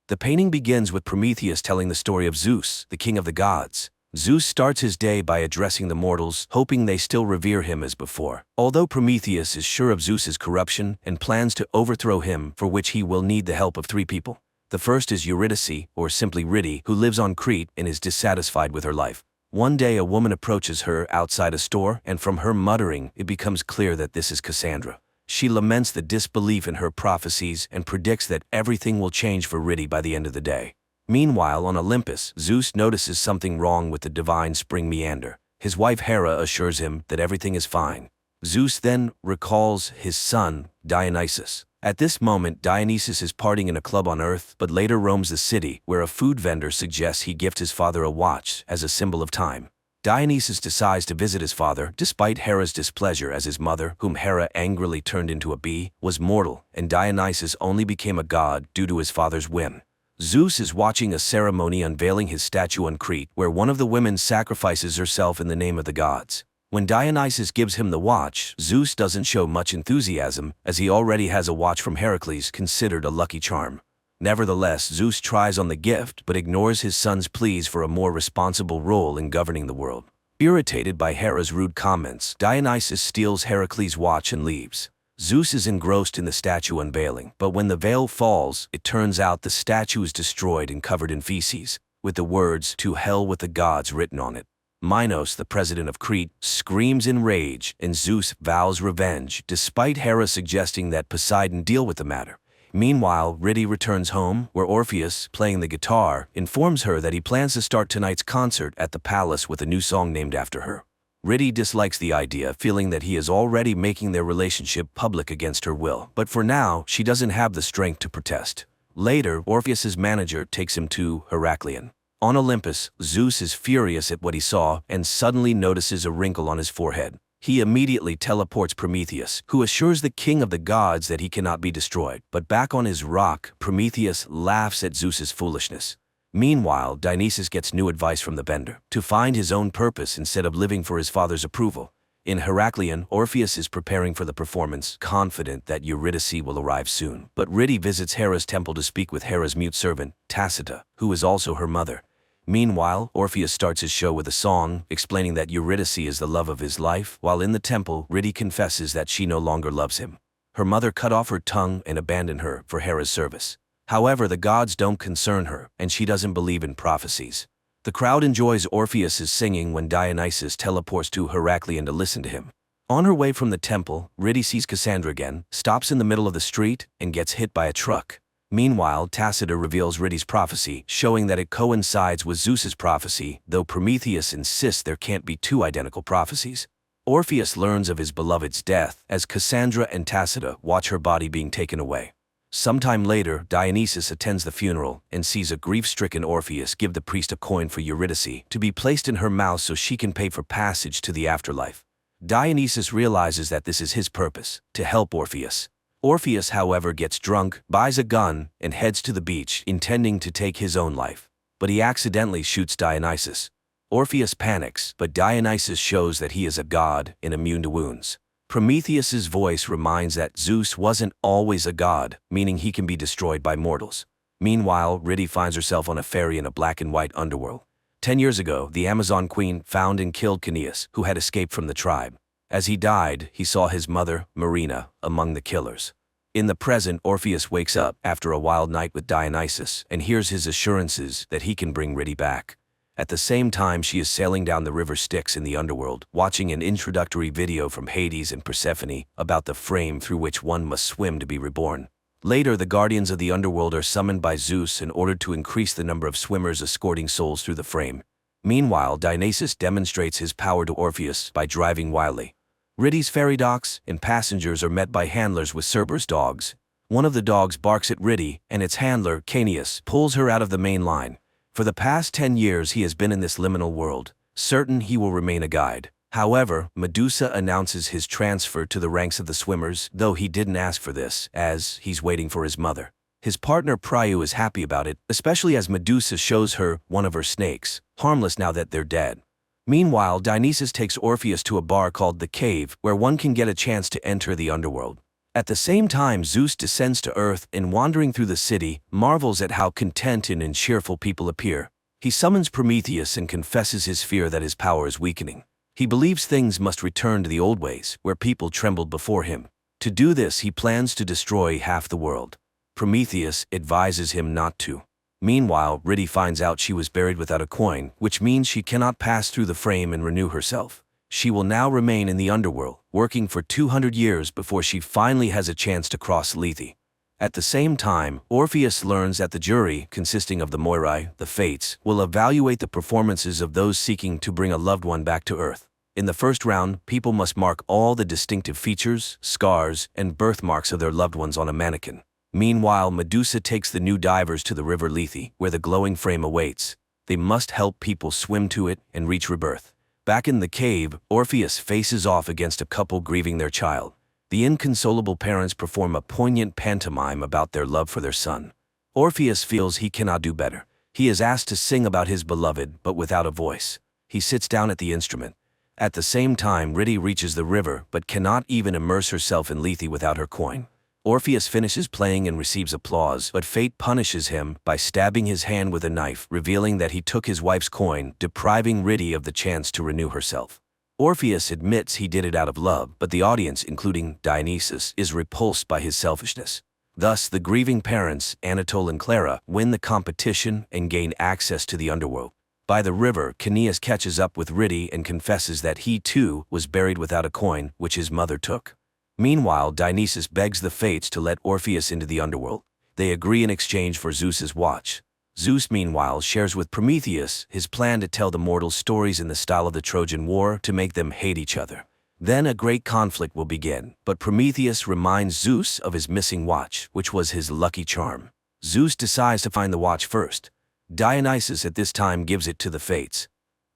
The painting begins with Prometheus telling the story of Zeus, the king of the gods. Zeus starts his day by addressing the mortals, hoping they still revere him as before. Although Prometheus is sure of Zeus's corruption and plans to overthrow him, for which he will need the help of three people. The first is Eurydice, or simply Riddy, who lives on Crete and is dissatisfied with her life. One day a woman approaches her outside a store, and from her muttering, it becomes clear that this is Cassandra. She laments the disbelief in her prophecies and predicts that everything will change for Riddy by the end of the day. Meanwhile, on Olympus, Zeus notices something wrong with the divine spring meander. His wife Hera assures him that everything is fine. Zeus then recalls his son, Dionysus. At this moment, Dionysus is partying in a club on Earth, but later roams the city, where a food vendor suggests he gift his father a watch as a symbol of time. Dionysus decides to visit his father, despite Hera's displeasure, as his mother, whom Hera angrily turned into a bee, was mortal, and Dionysus only became a god due to his father's whim. Zeus is watching a ceremony unveiling his statue on Crete, where one of the women sacrifices herself in the name of the gods. When Dionysus gives him the watch, Zeus doesn't show much enthusiasm, as he already has a watch from Heracles, considered a lucky charm. Nevertheless, Zeus tries on the gift but ignores his son's pleas for a more responsible role in governing the world. Irritated by Hera's rude comments, Dionysus steals Heracles' watch and leaves. Zeus is engrossed in the statue unveiling, but when the veil falls, it turns out the statue is destroyed and covered in feces, with the words, "To hell with the gods," written on it. Minos, the president of Crete, screams in rage, and Zeus vows revenge, despite Hera suggesting that Poseidon deal with the matter. Meanwhile, Riddy returns home, where Orpheus, playing the guitar, informs her that he plans to start tonight's concert at the palace with a new song named after her. Riddy dislikes the idea, feeling that he is already making their relationship public against her will, but for now, she doesn't have the strength to protest. Later, Orpheus's manager takes him to Heraklion. On Olympus, Zeus is furious at what he saw and suddenly notices a wrinkle on his forehead. He immediately teleports Prometheus, who assures the king of the gods that he cannot be destroyed. But back on his rock, Prometheus laughs at Zeus's foolishness. Meanwhile, Dionysus gets new advice from the vendor, to find his own purpose instead of living for his father's approval. In Heraklion, Orpheus is preparing for the performance, confident that Eurydice will arrive soon. But Riddy visits Hera's temple to speak with Hera's mute servant, Tacita, who is also her mother. Meanwhile, Orpheus starts his show with a song, explaining that Eurydice is the love of his life, while in the temple, Riddy confesses that she no longer loves him. Her mother cut off her tongue and abandoned her for Hera's service. However, the gods don't concern her, and she doesn't believe in prophecies. The crowd enjoys Orpheus's singing when Dionysus teleports to Heraklion to listen to him. On her way from the temple, Riddy sees Cassandra again, stops in the middle of the street, and gets hit by a truck. Meanwhile, Tacita reveals Riddy's prophecy, showing that it coincides with Zeus's prophecy, though Prometheus insists there can't be two identical prophecies. Orpheus learns of his beloved's death, as Cassandra and Tacita watch her body being taken away. Sometime later, Dionysus attends the funeral and sees a grief-stricken Orpheus give the priest a coin for Eurydice to be placed in her mouth so she can pay for passage to the afterlife. Dionysus realizes that this is his purpose, to help Orpheus. Orpheus, however, gets drunk, buys a gun, and heads to the beach, intending to take his own life. But he accidentally shoots Dionysus. Orpheus panics, but Dionysus shows that he is a god and immune to wounds. Prometheus's voice reminds that Zeus wasn't always a god, meaning he can be destroyed by mortals. Meanwhile, Riddy finds herself on a ferry in a black and white underworld. 10 years ago, the Amazon queen found and killed Caeneus, who had escaped from the tribe. As he died, he saw his mother, Marina, among the killers. In the present, Orpheus wakes up after a wild night with Dionysus and hears his assurances that he can bring Riddy back. At the same time, she is sailing down the river Styx in the underworld, watching an introductory video from Hades and Persephone about the frame through which one must swim to be reborn. Later, the guardians of the underworld are summoned by Zeus in order to increase the number of swimmers escorting souls through the frame. Meanwhile, Dionysus demonstrates his power to Orpheus by driving wildly. Riddy's ferry docks, and passengers are met by handlers with Cerberus dogs. One of the dogs barks at Riddy, and its handler, Caeneus, pulls her out of the main line. For the past 10 years he has been in this liminal world, certain he will remain a guide. However, Medusa announces his transfer to the ranks of the swimmers, though he didn't ask for this, as he's waiting for his mother. His partner Priu is happy about it, especially as Medusa shows her one of her snakes, harmless now that they're dead. Meanwhile, Dionysus takes Orpheus to a bar called The Cave, where one can get a chance to enter the underworld. At the same time, Zeus descends to earth and, wandering through the city, marvels at how contented and cheerful people appear. He summons Prometheus and confesses his fear that his power is weakening. He believes things must return to the old ways, where people trembled before him. To do this, he plans to destroy half the world. Prometheus advises him not to. Meanwhile, Ridi finds out she was buried without a coin, which means she cannot pass through the frame and renew herself. She will now remain in the underworld, working for 200 years before she finally has a chance to cross Lethe. At the same time, Orpheus learns that the jury, consisting of the Moirai, the Fates, will evaluate the performances of those seeking to bring a loved one back to Earth. In the first round, people must mark all the distinctive features, scars, and birthmarks of their loved ones on a mannequin. Meanwhile, Medusa takes the new divers to the river Lethe, where the glowing frame awaits. They must help people swim to it and reach rebirth. Back in the cave, Orpheus faces off against a couple grieving their child. The inconsolable parents perform a poignant pantomime about their love for their son. Orpheus feels he cannot do better. He is asked to sing about his beloved, but without a voice. He sits down at the instrument. At the same time, Ridi reaches the river, but cannot even immerse herself in Lethe without her coin. Orpheus finishes playing and receives applause, but fate punishes him by stabbing his hand with a knife, revealing that he took his wife's coin, depriving Ridi of the chance to renew herself. Orpheus admits he did it out of love, but the audience, including Dionysus, is repulsed by his selfishness. Thus, the grieving parents, Anatole and Clara, win the competition and gain access to the underworld. By the river, Caeneus catches up with Ridi and confesses that he, too, was buried without a coin, which his mother took. Meanwhile, Dionysus begs the Fates to let Orpheus into the underworld. They agree in exchange for Zeus's watch. Zeus, meanwhile, shares with Prometheus his plan to tell the mortals stories in the style of the Trojan War to make them hate each other. Then a great conflict will begin, but Prometheus reminds Zeus of his missing watch, which was his lucky charm. Zeus decides to find the watch first. Dionysus at this time gives it to the Fates.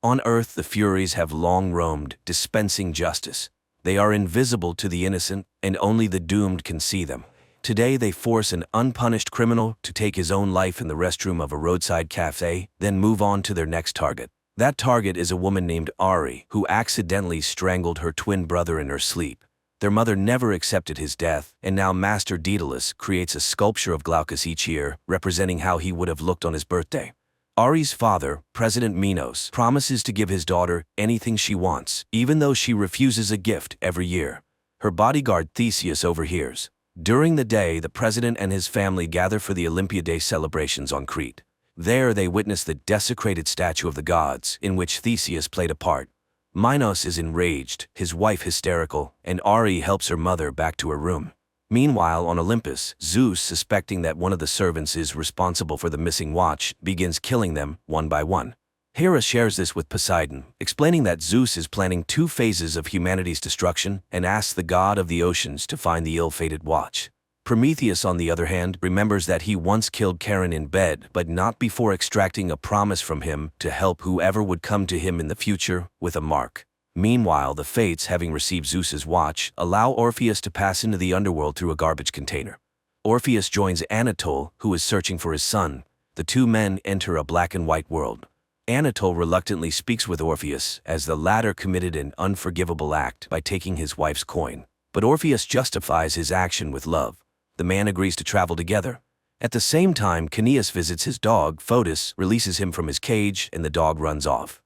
On Earth, the Furies have long roamed, dispensing justice. They are invisible to the innocent, and only the doomed can see them. Today they force an unpunished criminal to take his own life in the restroom of a roadside cafe, then move on to their next target. That target is a woman named Ari, who accidentally strangled her twin brother in her sleep. Their mother never accepted his death, and now Master Daedalus creates a sculpture of Glaucus each year, representing how he would have looked on his birthday. Ari's father, President Minos, promises to give his daughter anything she wants, even though she refuses a gift every year. Her bodyguard Theseus overhears. During the day, the president and his family gather for the Olympiad celebrations on Crete. There they witness the desecrated statue of the gods, in which Theseus played a part. Minos is enraged, his wife hysterical, and Ari helps her mother back to her room. Meanwhile, on Olympus, Zeus, suspecting that one of the servants is responsible for the missing watch, begins killing them one by one. Hera shares this with Poseidon, explaining that Zeus is planning 2 phases of humanity's destruction and asks the god of the oceans to find the ill-fated watch. Prometheus, on the other hand, remembers that he once killed Charon in bed, but not before extracting a promise from him to help whoever would come to him in the future with a mark. Meanwhile, the Fates, having received Zeus's watch, allow Orpheus to pass into the underworld through a garbage container. Orpheus joins Anatole, who is searching for his son. The 2 men enter a black and white world. Anatole reluctantly speaks with Orpheus, as the latter committed an unforgivable act by taking his wife's coin. But Orpheus justifies his action with love. The man agrees to travel together. At the same time, Caeneus visits his dog, Photis, releases him from his cage, and the dog runs off.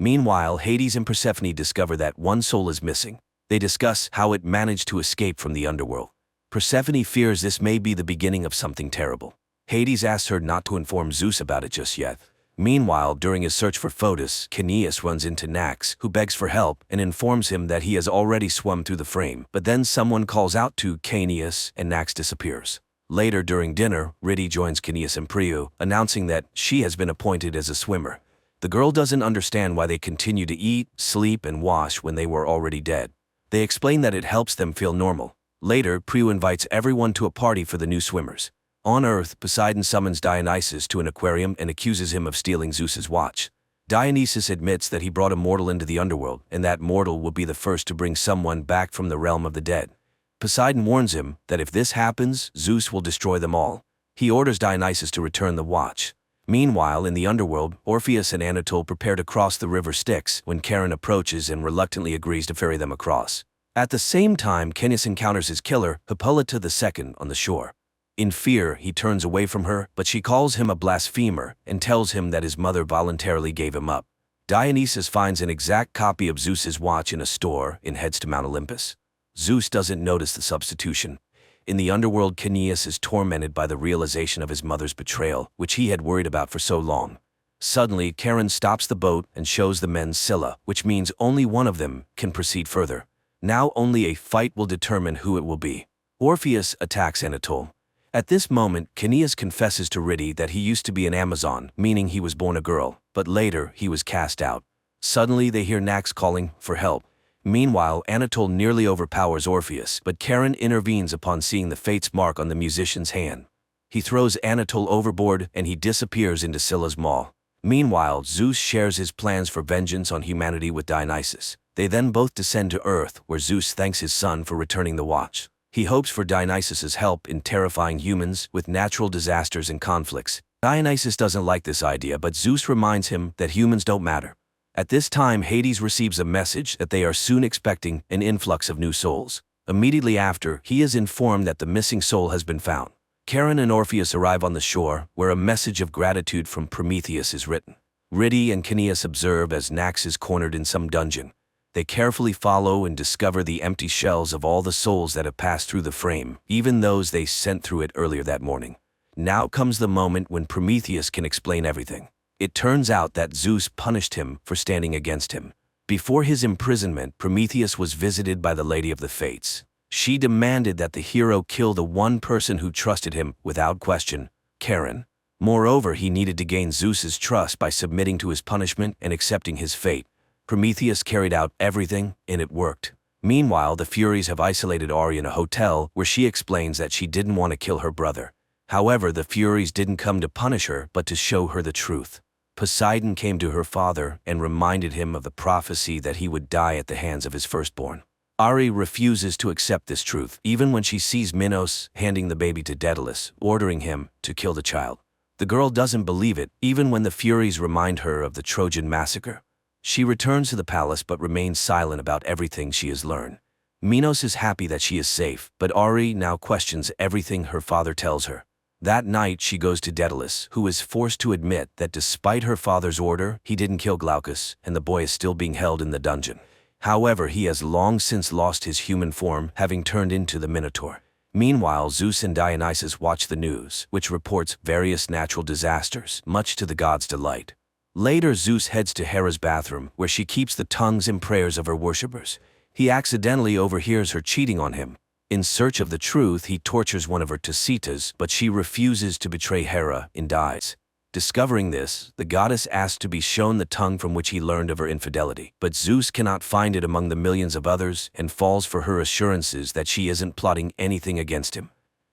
Meanwhile, Hades and Persephone discover that one soul is missing. They discuss how it managed to escape from the underworld. Persephone fears this may be the beginning of something terrible. Hades asks her not to inform Zeus about it just yet. Meanwhile, during his search for Photis, Caeneus runs into Nax, who begs for help and informs him that he has already swum through the frame. But then someone calls out to Caeneus, and Nax disappears. Later, during dinner, Ridi joins Caeneus and Priu, announcing that she has been appointed as a swimmer. The girl doesn't understand why they continue to eat, sleep, and wash when they were already dead. They explain that it helps them feel normal. Later, Priu invites everyone to a party for the new swimmers. On Earth, Poseidon summons Dionysus to an aquarium and accuses him of stealing Zeus's watch. Dionysus admits that he brought a mortal into the underworld, and that mortal will be the first to bring someone back from the realm of the dead. Poseidon warns him that if this happens, Zeus will destroy them all. He orders Dionysus to return the watch. Meanwhile, in the underworld, Orpheus and Anatole prepare to cross the river Styx when Charon approaches and reluctantly agrees to ferry them across. At the same time, Canius encounters his killer, Hippolyta II, on the shore. In fear, he turns away from her, but she calls him a blasphemer and tells him that his mother voluntarily gave him up. Dionysus finds an exact copy of Zeus's watch in a store and heads to Mount Olympus. Zeus doesn't notice the substitution. In the underworld, Canius is tormented by the realization of his mother's betrayal, which he had worried about for so long. Suddenly, Charon stops the boat and shows the men Scylla, which means only one of them can proceed further. Now only a fight will determine who it will be. Orpheus attacks Anatole. At this moment, Canius confesses to Rhyti that he used to be an Amazon, meaning he was born a girl, but later he was cast out. Suddenly they hear Nax calling for help. Meanwhile, Anatole nearly overpowers Orpheus, but Charon intervenes upon seeing the fate's mark on the musician's hand. He throws Anatole overboard and he disappears into Scylla's maw. Meanwhile, Zeus shares his plans for vengeance on humanity with Dionysus. They then both descend to Earth, where Zeus thanks his son for returning the watch. He hopes for Dionysus's help in terrifying humans with natural disasters and conflicts. Dionysus doesn't like this idea, but Zeus reminds him that humans don't matter. At this time, Hades receives a message that they are soon expecting an influx of new souls. Immediately after, he is informed that the missing soul has been found. Charon and Orpheus arrive on the shore, where a message of gratitude from Prometheus is written. Rhyti and Canius observe as Nax is cornered in some dungeon. They carefully follow and discover the empty shells of all the souls that have passed through the frame, even those they sent through it earlier that morning. Now comes the moment when Prometheus can explain everything. It turns out that Zeus punished him for standing against him. Before his imprisonment, Prometheus was visited by the Lady of the Fates. She demanded that the hero kill the one person who trusted him without question, Charon. Moreover, he needed to gain Zeus's trust by submitting to his punishment and accepting his fate. Prometheus carried out everything, and it worked. Meanwhile, the Furies have isolated Ari in a hotel where she explains that she didn't want to kill her brother. However, the Furies didn't come to punish her, but to show her the truth. Poseidon came to her father and reminded him of the prophecy that he would die at the hands of his firstborn. Ari refuses to accept this truth, even when she sees Minos handing the baby to Daedalus, ordering him to kill the child. The girl doesn't believe it, even when the Furies remind her of the Trojan massacre. She returns to the palace but remains silent about everything she has learned. Minos is happy that she is safe, but Ari now questions everything her father tells her. That night she goes to Daedalus, who is forced to admit that despite her father's order, he didn't kill Glaucus, and the boy is still being held in the dungeon. However, he has long since lost his human form, having turned into the Minotaur. Meanwhile, Zeus and Dionysus watch the news, which reports various natural disasters, much to the gods' delight. Later, Zeus heads to Hera's bathroom, where she keeps the tongues and prayers of her worshippers. He accidentally overhears her cheating on him. In search of the truth, he tortures one of her Tisitas, but she refuses to betray Hera and dies. Discovering this, the goddess asks to be shown the tongue from which he learned of her infidelity, but Zeus cannot find it among the millions of others and falls for her assurances that she isn't plotting anything against him.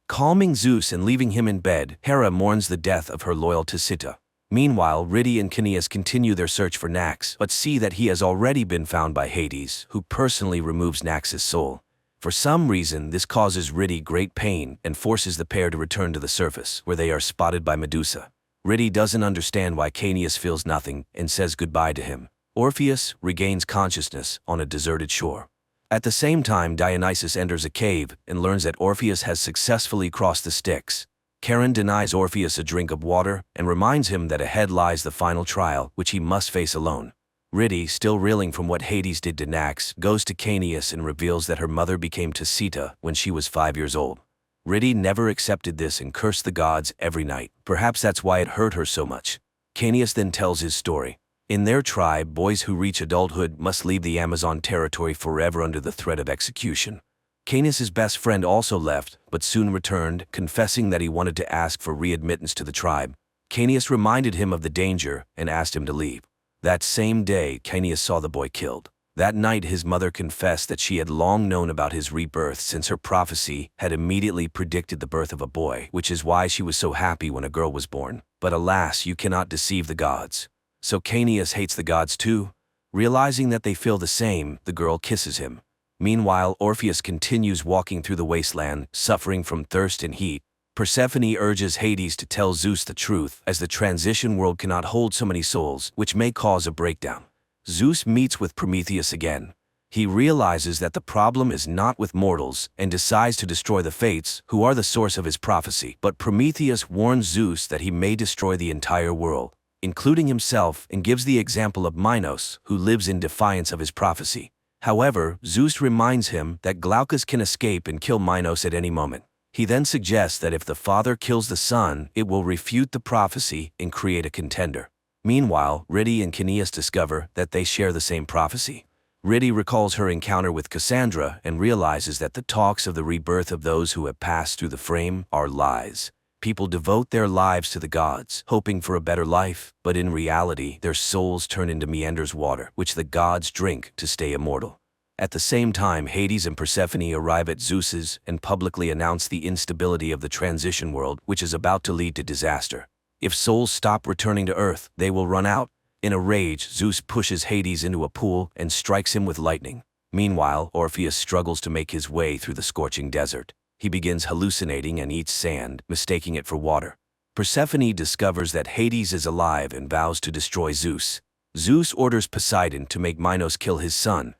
Calming Zeus and leaving him in bed, Hera mourns the death of her loyal Tisita. Meanwhile, Rhyti and Canius continue their search for Nax, but see that he has already been found by Hades, who personally removes Nax's soul. For some reason, this causes Rhyti great pain and forces the pair to return to the surface, where they are spotted by Medusa. Rhyti doesn't understand why Canius feels nothing and says goodbye to him. Orpheus regains consciousness on a deserted shore. At the same time, Dionysus enters a cave and learns that Orpheus has successfully crossed the Styx. Charon denies Orpheus a drink of water and reminds him that ahead lies the final trial, which he must face alone. Rhyti, still reeling from what Hades did to Nax, goes to Canius and reveals that her mother became Tisita when she was 5 years old. Rhyti never accepted this and cursed the gods every night. Perhaps that's why it hurt her so much. Canius then tells his story. In their tribe, boys who reach adulthood must leave the Amazon territory forever under the threat of execution. Canius's best friend also left, but soon returned, confessing that he wanted to ask for readmittance to the tribe. Canius reminded him of the danger and asked him to leave. That same day, Canius saw the boy killed. That night, his mother confessed that she had long known about his rebirth since her prophecy had immediately predicted the birth of a boy, which is why she was so happy when a girl was born. But alas, you cannot deceive the gods. So Canius hates the gods too. Realizing that they feel the same, the girl kisses him. Meanwhile, Orpheus continues walking through the wasteland, suffering from thirst and heat. Persephone urges Hades to tell Zeus the truth, as the transition world cannot hold so many souls, which may cause a breakdown. Zeus meets with Prometheus again. He realizes that the problem is not with mortals and decides to destroy the Fates, who are the source of his prophecy. But Prometheus warns Zeus that he may destroy the entire world, including himself, and gives the example of Minos, who lives in defiance of his prophecy. However, Zeus reminds him that Glaucus can escape and kill Minos at any moment. He then suggests that if the father kills the son, it will refute the prophecy and create a contender. Meanwhile, Ridi and Caeneus discover that they share the same prophecy. Ridi recalls her encounter with Cassandra and realizes that the talks of the rebirth of those who have passed through the frame are lies. People devote their lives to the gods, hoping for a better life, but in reality, their souls turn into Meander's water, which the gods drink to stay immortal. At the same time, Hades and Persephone arrive at Zeus's and publicly announce the instability of the transition world, which is about to lead to disaster. If souls stop returning to Earth, they will run out. In a rage, Zeus pushes Hades into a pool and strikes him with lightning. Meanwhile, Orpheus struggles to make his way through the scorching desert. He begins hallucinating and eats sand, mistaking it for water. Persephone discovers that Hades is alive and vows to destroy Zeus. Zeus orders Poseidon to make Minos kill his son.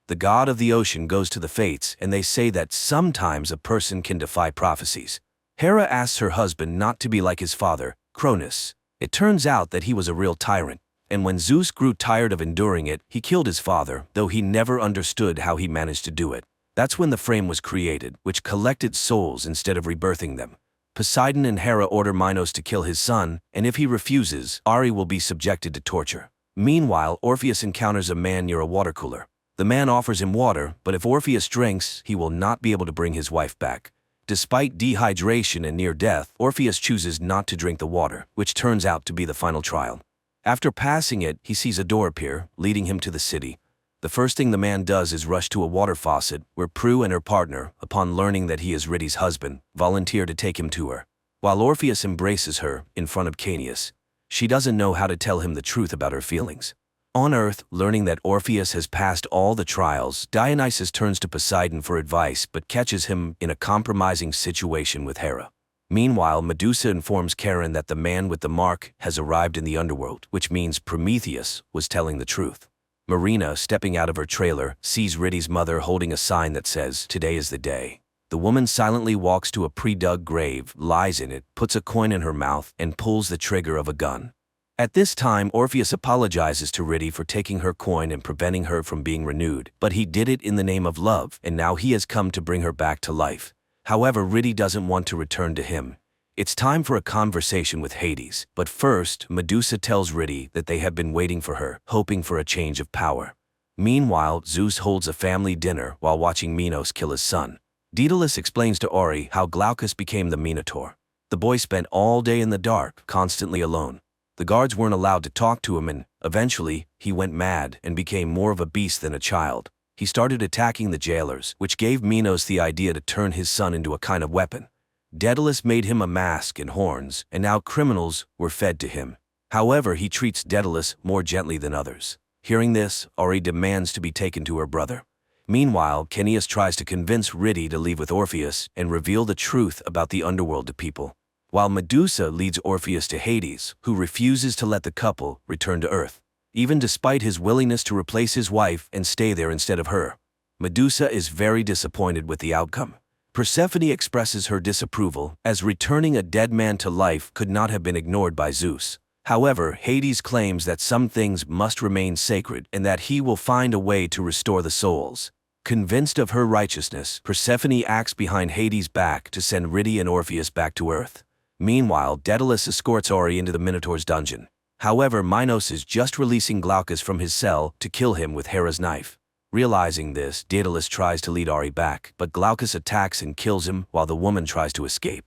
The god of the ocean goes to the Fates, and they say that sometimes a person can defy prophecies. Hera asks her husband not to be like his father, Cronus. It turns out that he was a real tyrant, and when Zeus grew tired of enduring it, he killed his father, though he never understood how he managed to do it. That's when the frame was created, which collected souls instead of rebirthing them. Poseidon and Hera order Minos to kill his son, and if he refuses, Ari will be subjected to torture. Meanwhile, Orpheus encounters a man near a water cooler. The man offers him water, but if Orpheus drinks, he will not be able to bring his wife back. Despite dehydration and near death, Orpheus chooses not to drink the water, which turns out to be the final trial. After passing it, he sees a door appear, leading him to the city. The first thing the man does is rush to a water faucet, where Prue and her partner, upon learning that he is Ridi's husband, volunteer to take him to her. While Orpheus embraces her in front of Caeneus, she doesn't know how to tell him the truth about her feelings. On Earth, learning that Orpheus has passed all the trials, Dionysus turns to Poseidon for advice but catches him in a compromising situation with Hera. Meanwhile, Medusa informs Charon that the man with the mark has arrived in the underworld, which means Prometheus was telling the truth. Marina, stepping out of her trailer, sees Ridi's mother holding a sign that says, "Today is the day." The woman silently walks to a pre-dug grave, lies in it, puts a coin in her mouth, and pulls the trigger of a gun. At this time, Orpheus apologizes to Ridi for taking her coin and preventing her from being renewed, but he did it in the name of love, and now he has come to bring her back to life. However, Ridi doesn't want to return to him. It's time for a conversation with Hades, but first, Medusa tells Ridi that they have been waiting for her, hoping for a change of power. Meanwhile, Zeus holds a family dinner while watching Minos kill his son. Daedalus explains to Ori how Glaucus became the Minotaur. The boy spent all day in the dark, constantly alone. The guards weren't allowed to talk to him, and eventually, he went mad and became more of a beast than a child. He started attacking the jailers, which gave Minos the idea to turn his son into a kind of weapon. Daedalus made him a mask and horns, and now criminals were fed to him. However, he treats Daedalus more gently than others. Hearing this, Ori demands to be taken to her brother. Meanwhile, Caeneus tries to convince Ridi to leave with Orpheus and reveal the truth about the underworld to people, while Medusa leads Orpheus to Hades, who refuses to let the couple return to Earth, even despite his willingness to replace his wife and stay there instead of her. Medusa is very disappointed with the outcome. Persephone expresses her disapproval, as returning a dead man to life could not have been ignored by Zeus. However, Hades claims that some things must remain sacred and that he will find a way to restore the souls. Convinced of her righteousness, Persephone acts behind Hades' back to send Ridi and Orpheus back to Earth. Meanwhile, Daedalus escorts Ori into the Minotaur's dungeon. However, Minos is just releasing Glaucus from his cell to kill him with Hera's knife. Realizing this, Daedalus tries to lead Ori back, but Glaucus attacks and kills him while the woman tries to escape.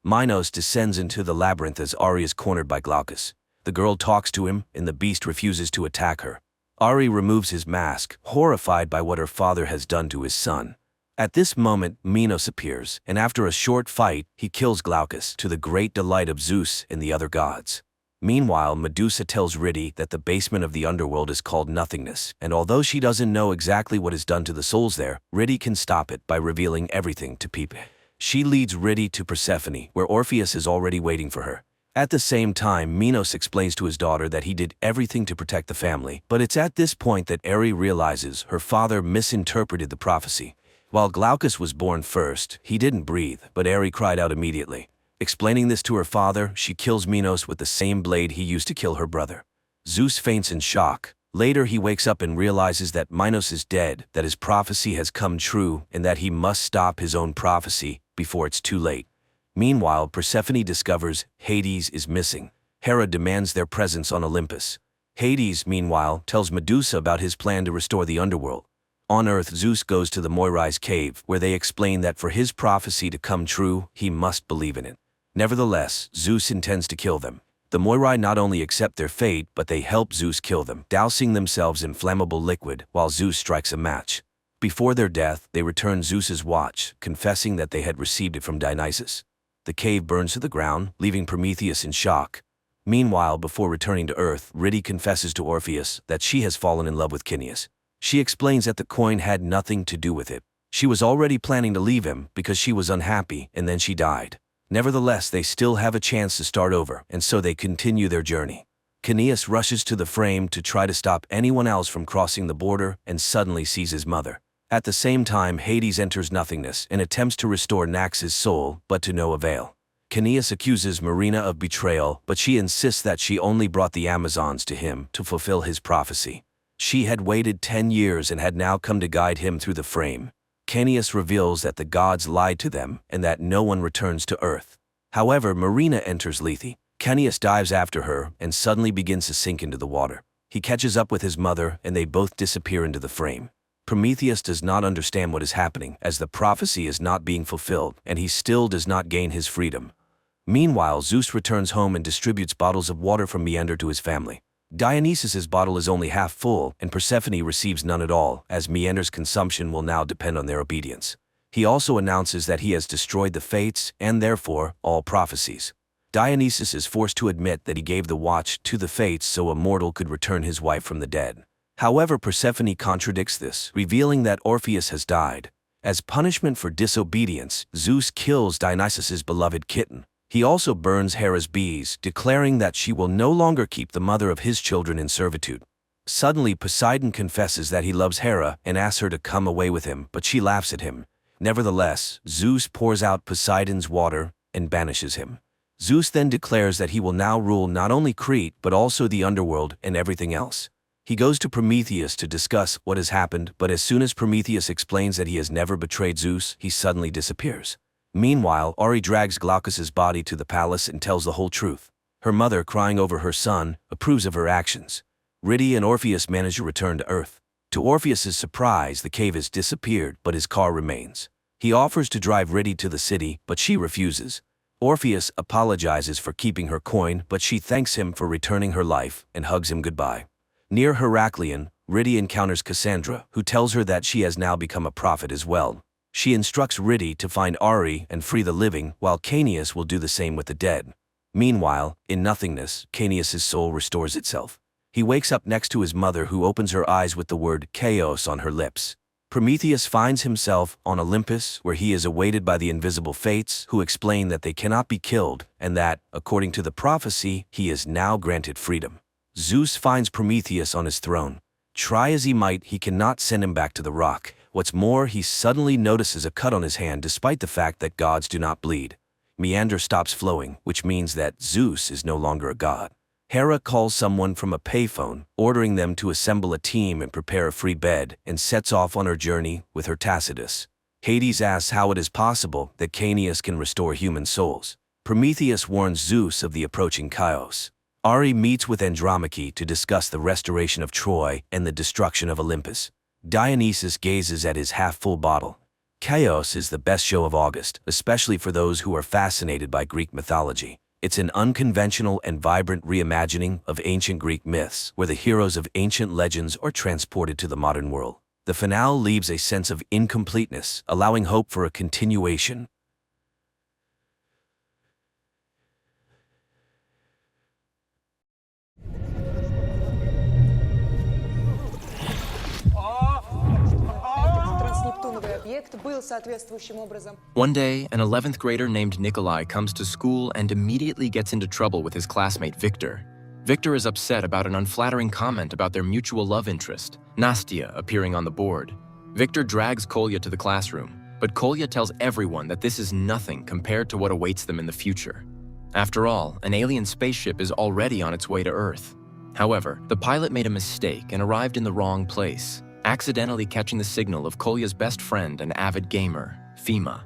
Minos descends into the labyrinth as Ori is cornered by Glaucus. The girl talks to him, and the beast refuses to attack her. Ori removes his mask, horrified by what her father has done to his son. At this moment, Minos appears, and after a short fight, he kills Glaucus, to the great delight of Zeus and the other gods. Meanwhile, Medusa tells Ridi that the basement of the underworld is called Nothingness, and although she doesn't know exactly what is done to the souls there, Ridi can stop it by revealing everything to people. She leads Ridi to Persephone, where Orpheus is already waiting for her. At the same time, Minos explains to his daughter that he did everything to protect the family, but it's at this point that Eri realizes her father misinterpreted the prophecy. While Glaucus was born first, he didn't breathe, but Eri cried out immediately. Explaining this to her father, she kills Minos with the same blade he used to kill her brother. Zeus faints in shock. Later he wakes up and realizes that Minos is dead, that his prophecy has come true, and that he must stop his own prophecy before it's too late. Meanwhile, Persephone discovers Hades is missing. Hera demands their presence on Olympus. Hades, meanwhile, tells Medusa about his plan to restore the underworld. On Earth, Zeus goes to the Moirais cave, where they explain that for his prophecy to come true, he must believe in it. Nevertheless, Zeus intends to kill them. The Moirai not only accept their fate, but they help Zeus kill them, dousing themselves in flammable liquid while Zeus strikes a match. Before their death, they return Zeus's watch, confessing that they had received it from Dionysus. The cave burns to the ground, leaving Prometheus in shock. Meanwhile, before returning to Earth, Rhyti confesses to Orpheus that she has fallen in love with Cineas. She explains that the coin had nothing to do with it. She was already planning to leave him because she was unhappy, and then she died. Nevertheless, they still have a chance to start over, and so they continue their journey. Cineas rushes to the frame to try to stop anyone else from crossing the border and suddenly sees his mother. At the same time, Hades enters nothingness and attempts to restore Nax's soul, but to no avail. Cineas accuses Marina of betrayal, but she insists that she only brought the Amazons to him to fulfill his prophecy. She had waited 10 years and had now come to guide him through the frame. Cineas reveals that the gods lied to them and that no one returns to Earth. However, Marina enters Lethe. Cineas dives after her and suddenly begins to sink into the water. He catches up with his mother and they both disappear into the frame. Prometheus does not understand what is happening, as the prophecy is not being fulfilled, and he still does not gain his freedom. Meanwhile, Zeus returns home and distributes bottles of water from Meander to his family. Dionysus's bottle is only half full, and Persephone receives none at all, as Meander's consumption will now depend on their obedience. He also announces that he has destroyed the fates, and therefore, all prophecies. Dionysus is forced to admit that he gave the watch to the fates so a mortal could return his wife from the dead. However, Persephone contradicts this, revealing that Orpheus has died. As punishment for disobedience, Zeus kills Dionysus's beloved kitten. He also burns Hera's bees, declaring that she will no longer keep the mother of his children in servitude. Suddenly, Poseidon confesses that he loves Hera and asks her to come away with him, but she laughs at him. Nevertheless, Zeus pours out Poseidon's water and banishes him. Zeus then declares that he will now rule not only Crete but also the underworld and everything else. He goes to Prometheus to discuss what has happened, but as soon as Prometheus explains that he has never betrayed Zeus, he suddenly disappears. Meanwhile, Ori drags Glaucus's body to the palace and tells the whole truth. Her mother, crying over her son, approves of her actions. Rhyti and Orpheus manage to return to Earth. To Orpheus's surprise, the cave has disappeared, but his car remains. He offers to drive Rhyti to the city, but she refuses. Orpheus apologizes for keeping her coin, but she thanks him for returning her life and hugs him goodbye. Near Heracleion, Rhyti encounters Cassandra, who tells her that she has now become a prophet as well. She instructs Rhyti to find Ari and free the living, while Cineas will do the same with the dead. Meanwhile, in nothingness, Cineas's soul restores itself. He wakes up next to his mother, who opens her eyes with the word chaos on her lips. Prometheus finds himself on Olympus, where he is awaited by the invisible fates, who explain that they cannot be killed, and that, according to the prophecy, he is now granted freedom. Zeus finds Prometheus on his throne. Try as he might, he cannot send him back to the rock. What's more, he suddenly notices a cut on his hand despite the fact that gods do not bleed. Meander stops flowing, which means that Zeus is no longer a god. Hera calls someone from a payphone, ordering them to assemble a team and prepare a free bed, and sets off on her journey with her Tacitus. Hades asks how it is possible that Cineas can restore human souls. Prometheus warns Zeus of the approaching chaos. Ari meets with Andromache to discuss the restoration of Troy and the destruction of Olympus. Dionysus gazes at his half-full bottle. Chaos is the best show of August, especially for those who are fascinated by Greek mythology. It's an unconventional and vibrant reimagining of ancient Greek myths, where the heroes of ancient legends are transported to the modern world. The finale leaves a sense of incompleteness, allowing hope for a continuation. Транснептуновая объект был соответствующим образом. One day, an 11th grader named Nikolai comes to school and immediately gets into trouble with his classmate Victor. Victor is upset about an unflattering comment about their mutual love interest, Nastya, appearing on the board. Victor drags Kolya to the classroom, but Kolya tells everyone that this is nothing compared to what awaits them in the future. After all, an alien spaceship is already on its way to Earth. However, the pilot made a mistake and arrived in the wrong place, accidentally catching the signal of Kolya's best friend and avid gamer, Fima.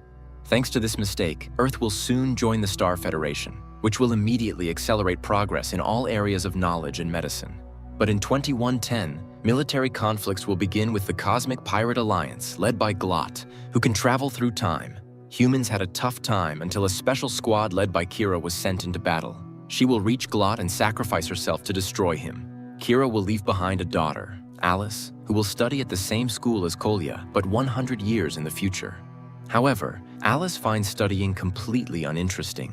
Thanks to this mistake, Earth will soon join the Star Federation, which will immediately accelerate progress in all areas of knowledge and medicine. But in 2110, military conflicts will begin with the Cosmic Pirate Alliance, led by Glot, who can travel through time. Humans had a tough time until a special squad led by Kira was sent into battle. She will reach Glot and sacrifice herself to destroy him. Kira will leave behind a daughter, Alice, who will study at the same school as Kolya, but 100 years in the future. However, Alice finds studying completely uninteresting.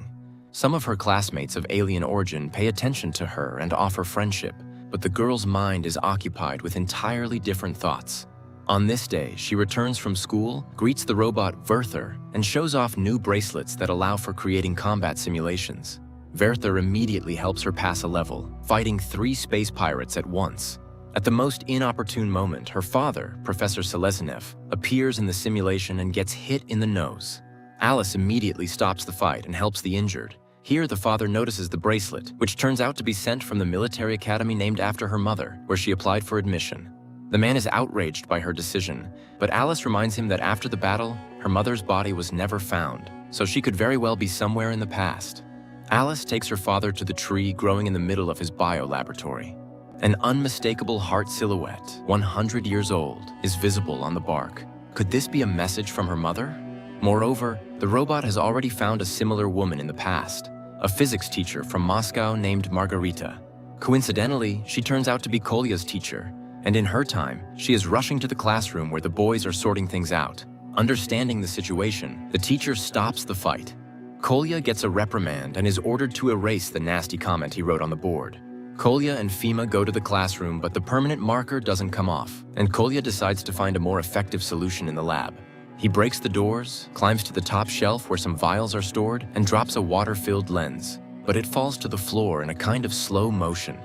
Some of her classmates of alien origin pay attention to her and offer friendship, but the girl's mind is occupied with entirely different thoughts. On this day, she returns from school, greets the robot Werther, and shows off new bracelets that allow for creating combat simulations. Werther immediately helps her pass a level, fighting 3 space pirates at once. At the most inopportune moment, her father, Professor Seleznev, appears in the simulation and gets hit in the nose. Alice immediately stops the fight and helps the injured. Here, the father notices the bracelet, which turns out to be sent from the military academy named after her mother, where she applied for admission. The man is outraged by her decision, but Alice reminds him that after the battle, her mother's body was never found, so she could very well be somewhere in the past. Alice takes her father to the tree growing in the middle of his bio-laboratory. An unmistakable heart silhouette, 100 years old, is visible on the bark. Could this be a message from her mother? Moreover, the robot has already found a similar woman in the past, a physics teacher from Moscow named Margarita. Coincidentally, she turns out to be Kolya's teacher, and in her time, she is rushing to the classroom where the boys are sorting things out. Understanding the situation, the teacher stops the fight. Kolya gets a reprimand and is ordered to erase the nasty comment he wrote on the board. Kolya and Fima go to the classroom, but the permanent marker doesn't come off, and Kolya decides to find a more effective solution in the lab. He breaks the doors, climbs to the top shelf where some vials are stored, and drops a water-filled lens, but it falls to the floor in a kind of slow motion.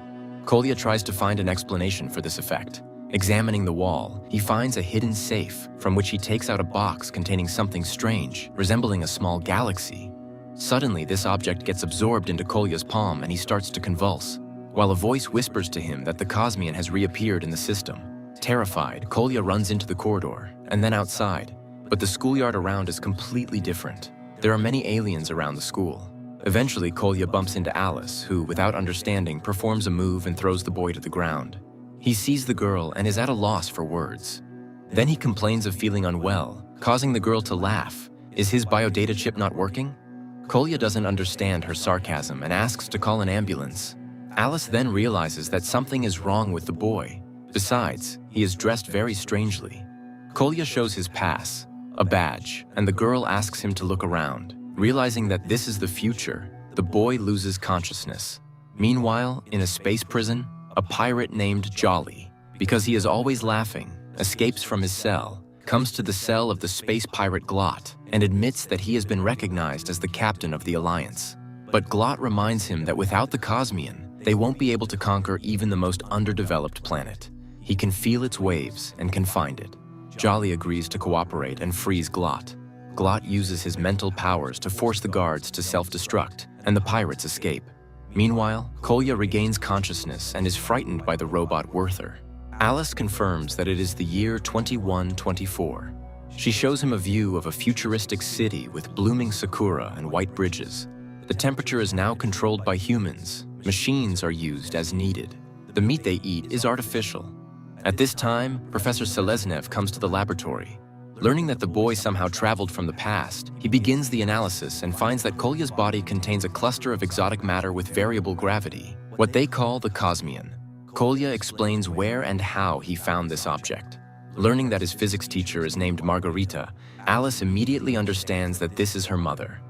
Kolya tries to find an explanation for this effect. Examining the wall, he finds a hidden safe, from which he takes out a box containing something strange, resembling a small galaxy. Suddenly, this object gets absorbed into Kolya's palm and he starts to convulse, while a voice whispers to him that the Cosmian has reappeared in the system. Terrified, Kolya runs into the corridor, and then outside. But the schoolyard around is completely different. There are many aliens around the school. Eventually, Kolya bumps into Alice, who, without understanding, performs a move and throws the boy to the ground. He sees the girl and is at a loss for words. Then he complains of feeling unwell, causing the girl to laugh. Is his biodata chip not working? Kolya doesn't understand her sarcasm and asks to call an ambulance. Alice then realizes that something is wrong with the boy. Besides, he is dressed very strangely. Kolya shows his pass, a badge, and the girl asks him to look around. Realizing that this is the future, the boy loses consciousness. Meanwhile, in a space prison, a pirate named Jolly, because he is always laughing, escapes from his cell, comes to the cell of the space pirate Glot, and admits that he has been recognized as the captain of the Alliance. But Glot reminds him that without the Cosmian, they won't be able to conquer even the most underdeveloped planet. He can feel its waves and can find it. Jolly agrees to cooperate and frees Glot. Glot uses his mental powers to force the guards to self-destruct, and the pirates escape. Meanwhile, Kolya regains consciousness and is frightened by the robot Werther. Alice confirms that it is the year 2124. She shows him a view of a futuristic city with blooming sakura and white bridges. The temperature is now controlled by humans. Machines are used as needed. The meat they eat is artificial. At this time, Professor Seleznev comes to the laboratory. Learning that the boy somehow traveled from the past, he begins the analysis and finds that Kolya's body contains a cluster of exotic matter with variable gravity, what they call the Cosmian. Kolya explains where and how he found this object. Learning that his physics teacher is named Margarita, Alice immediately understands that this is her mother.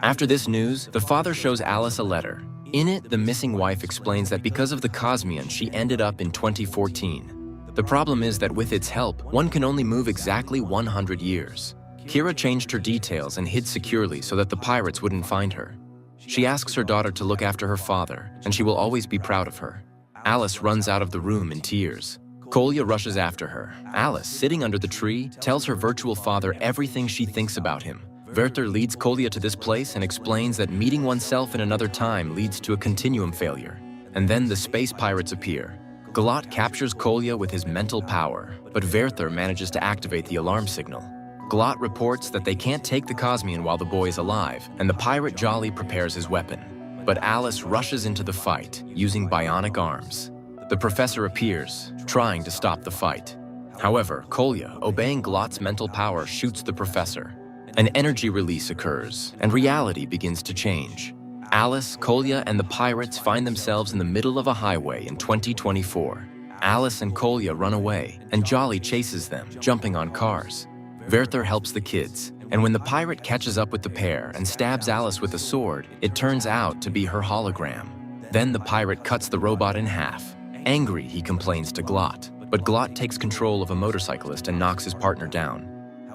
After this news, the father shows Alice a letter. In it, the missing wife explains that because of the Cosmian, she ended up in 2014. The problem is that with its help, one can only move exactly 100 years. Kira changed her details and hid securely so that the pirates wouldn't find her. She asks her daughter to look after her father, and she will always be proud of her. Alice runs out of the room in tears. Kolya rushes after her. Alice, sitting under the tree, tells her virtual father everything she thinks about him. Werther leads Kolya to this place and explains that meeting oneself in another time leads to a continuum failure. And then the space pirates appear. Glot captures Kolya with his mental power, but Werther manages to activate the alarm signal. Glot reports that they can't take the Cosmian while the boy is alive, and the pirate Jolly prepares his weapon. But Alice rushes into the fight, using bionic arms. The professor appears, trying to stop the fight. However, Kolya, obeying Glot's mental power, shoots the professor. An energy release occurs, and reality begins to change. Alice, Kolya, and the pirates find themselves in the middle of a highway in 2024. Alice and Kolya run away, and Jolly chases them, jumping on cars. Werther helps the kids, and when the pirate catches up with the pair and stabs Alice with a sword, it turns out to be her hologram. Then the pirate cuts the robot in half. Angry, he complains to Glot, but Glot takes control of a motorcyclist and knocks his partner down.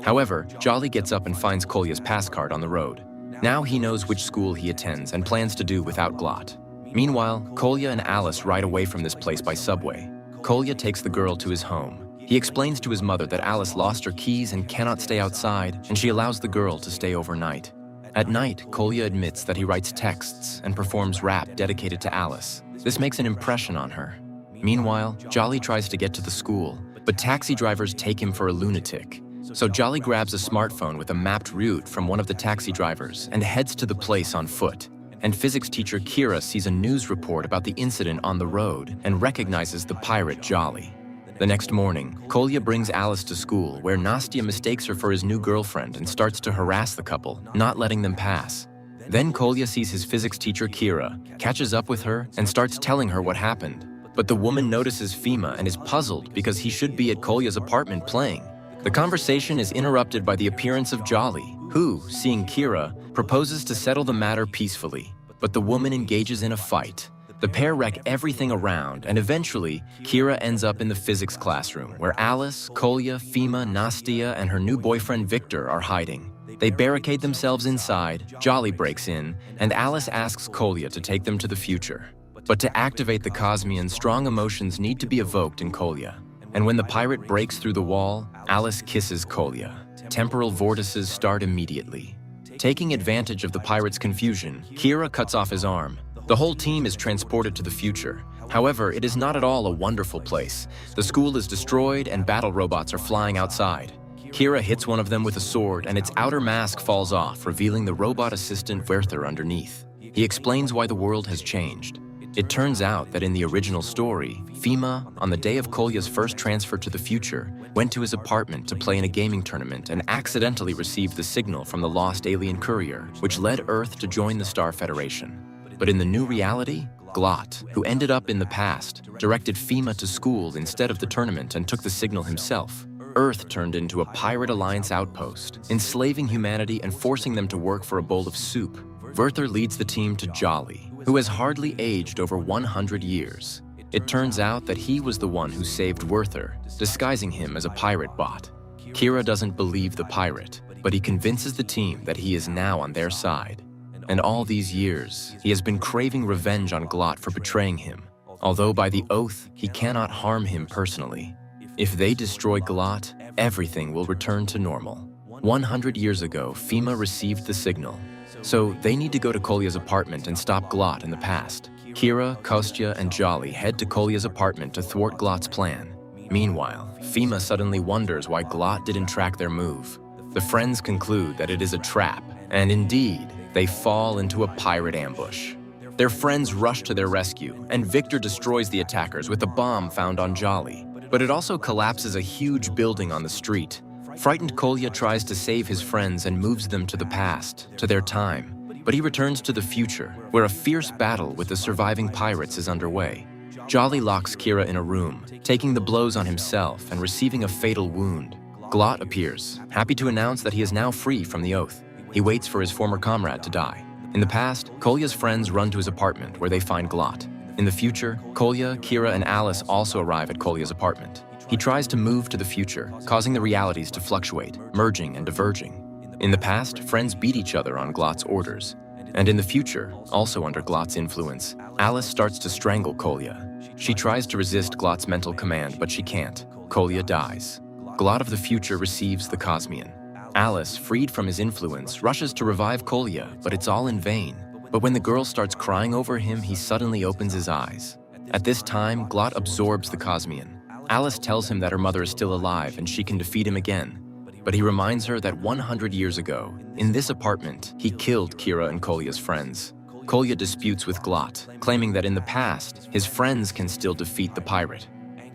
However, Jolly gets up and finds Kolya's pass card on the road. Now he knows which school he attends and plans to do without Glot. Meanwhile, Kolya and Alice ride away from this place by subway. Kolya takes the girl to his home. He explains to his mother that Alice lost her keys and cannot stay outside, and she allows the girl to stay overnight. At night, Kolya admits that he writes texts and performs rap dedicated to Alice. This makes an impression on her. Meanwhile, Jolly tries to get to the school, but taxi drivers take him for a lunatic. So Jolly grabs a smartphone with a mapped route from one of the taxi drivers and heads to the place on foot. And physics teacher Kira sees a news report about the incident on the road and recognizes the pirate Jolly. The next morning, Kolya brings Alice to school, where Nastya mistakes her for his new girlfriend and starts to harass the couple, not letting them pass. Then Kolya sees his physics teacher Kira, catches up with her, and starts telling her what happened. But the woman notices Fima and is puzzled because he should be at Kolya's apartment playing. The conversation is interrupted by the appearance of Jolly, who, seeing Kira, proposes to settle the matter peacefully. But the woman engages in a fight. The pair wreck everything around, and eventually, Kira ends up in the physics classroom, where Alice, Kolya, Fima, Nastya, and her new boyfriend Victor are hiding. They barricade themselves inside, Jolly breaks in, and Alice asks Kolya to take them to the future. But to activate the Cosmian, strong emotions need to be evoked in Kolya. And when the pirate breaks through the wall, Alice kisses Kolya. Temporal vortices start immediately. Taking advantage of the pirate's confusion, Kira cuts off his arm. The whole team is transported to the future. However, it is not at all a wonderful place. The school is destroyed and battle robots are flying outside. Kira hits one of them with a sword and its outer mask falls off, revealing the robot assistant Werther underneath. He explains why the world has changed. It turns out that in the original story, Fima, on the day of Kolya's first transfer to the future, went to his apartment to play in a gaming tournament and accidentally received the signal from the lost alien courier, which led Earth to join the Star Federation. But in the new reality, Glot, who ended up in the past, directed Fima to school instead of the tournament and took the signal himself. Earth turned into a Pirate Alliance outpost, enslaving humanity and forcing them to work for a bowl of soup. Werther leads the team to Jolly, who has hardly aged over 100 years. It turns out that he was the one who saved Werther, disguising him as a pirate bot. Kira doesn't believe the pirate, but he convinces the team that he is now on their side. And all these years, he has been craving revenge on Glot for betraying him, although by the oath, he cannot harm him personally. If they destroy Glot, everything will return to normal. 100 years ago, Fima received the signal. So they need to go to Kolya's apartment and stop Glot in the past. Kira, Kostya, and Jolly head to Kolya's apartment to thwart Glot's plan. Meanwhile, Fima suddenly wonders why Glot didn't track their move. The friends conclude that it is a trap, and indeed, they fall into a pirate ambush. Their friends rush to their rescue, and Victor destroys the attackers with a bomb found on Jolly. But it also collapses a huge building on the street. Frightened Kolya tries to save his friends and moves them to the past, to their time. But he returns to the future, where a fierce battle with the surviving pirates is underway. Jolly locks Kira in a room, taking the blows on himself and receiving a fatal wound. Glot appears, happy to announce that he is now free from the oath. He waits for his former comrade to die. In the past, Kolya's friends run to his apartment where they find Glot. In the future, Kolya, Kira, and Alice also arrive at Kolya's apartment. He tries to move to the future, causing the realities to fluctuate, merging and diverging. In the past, friends beat each other on Glot's orders. And in the future, also under Glot's influence, Alice starts to strangle Kolya. She tries to resist Glot's mental command, but she can't. Kolya dies. Glot of the future receives the Cosmian. Alice, freed from his influence, rushes to revive Kolya, but it's all in vain. But when the girl starts crying over him, he suddenly opens his eyes. At this time, Glot absorbs the Cosmian. Alice tells him that her mother is still alive and she can defeat him again. But he reminds her that 100 years ago, in this apartment, he killed Kira and Kolya's friends. Kolya disputes with Glot, claiming that in the past, his friends can still defeat the pirate.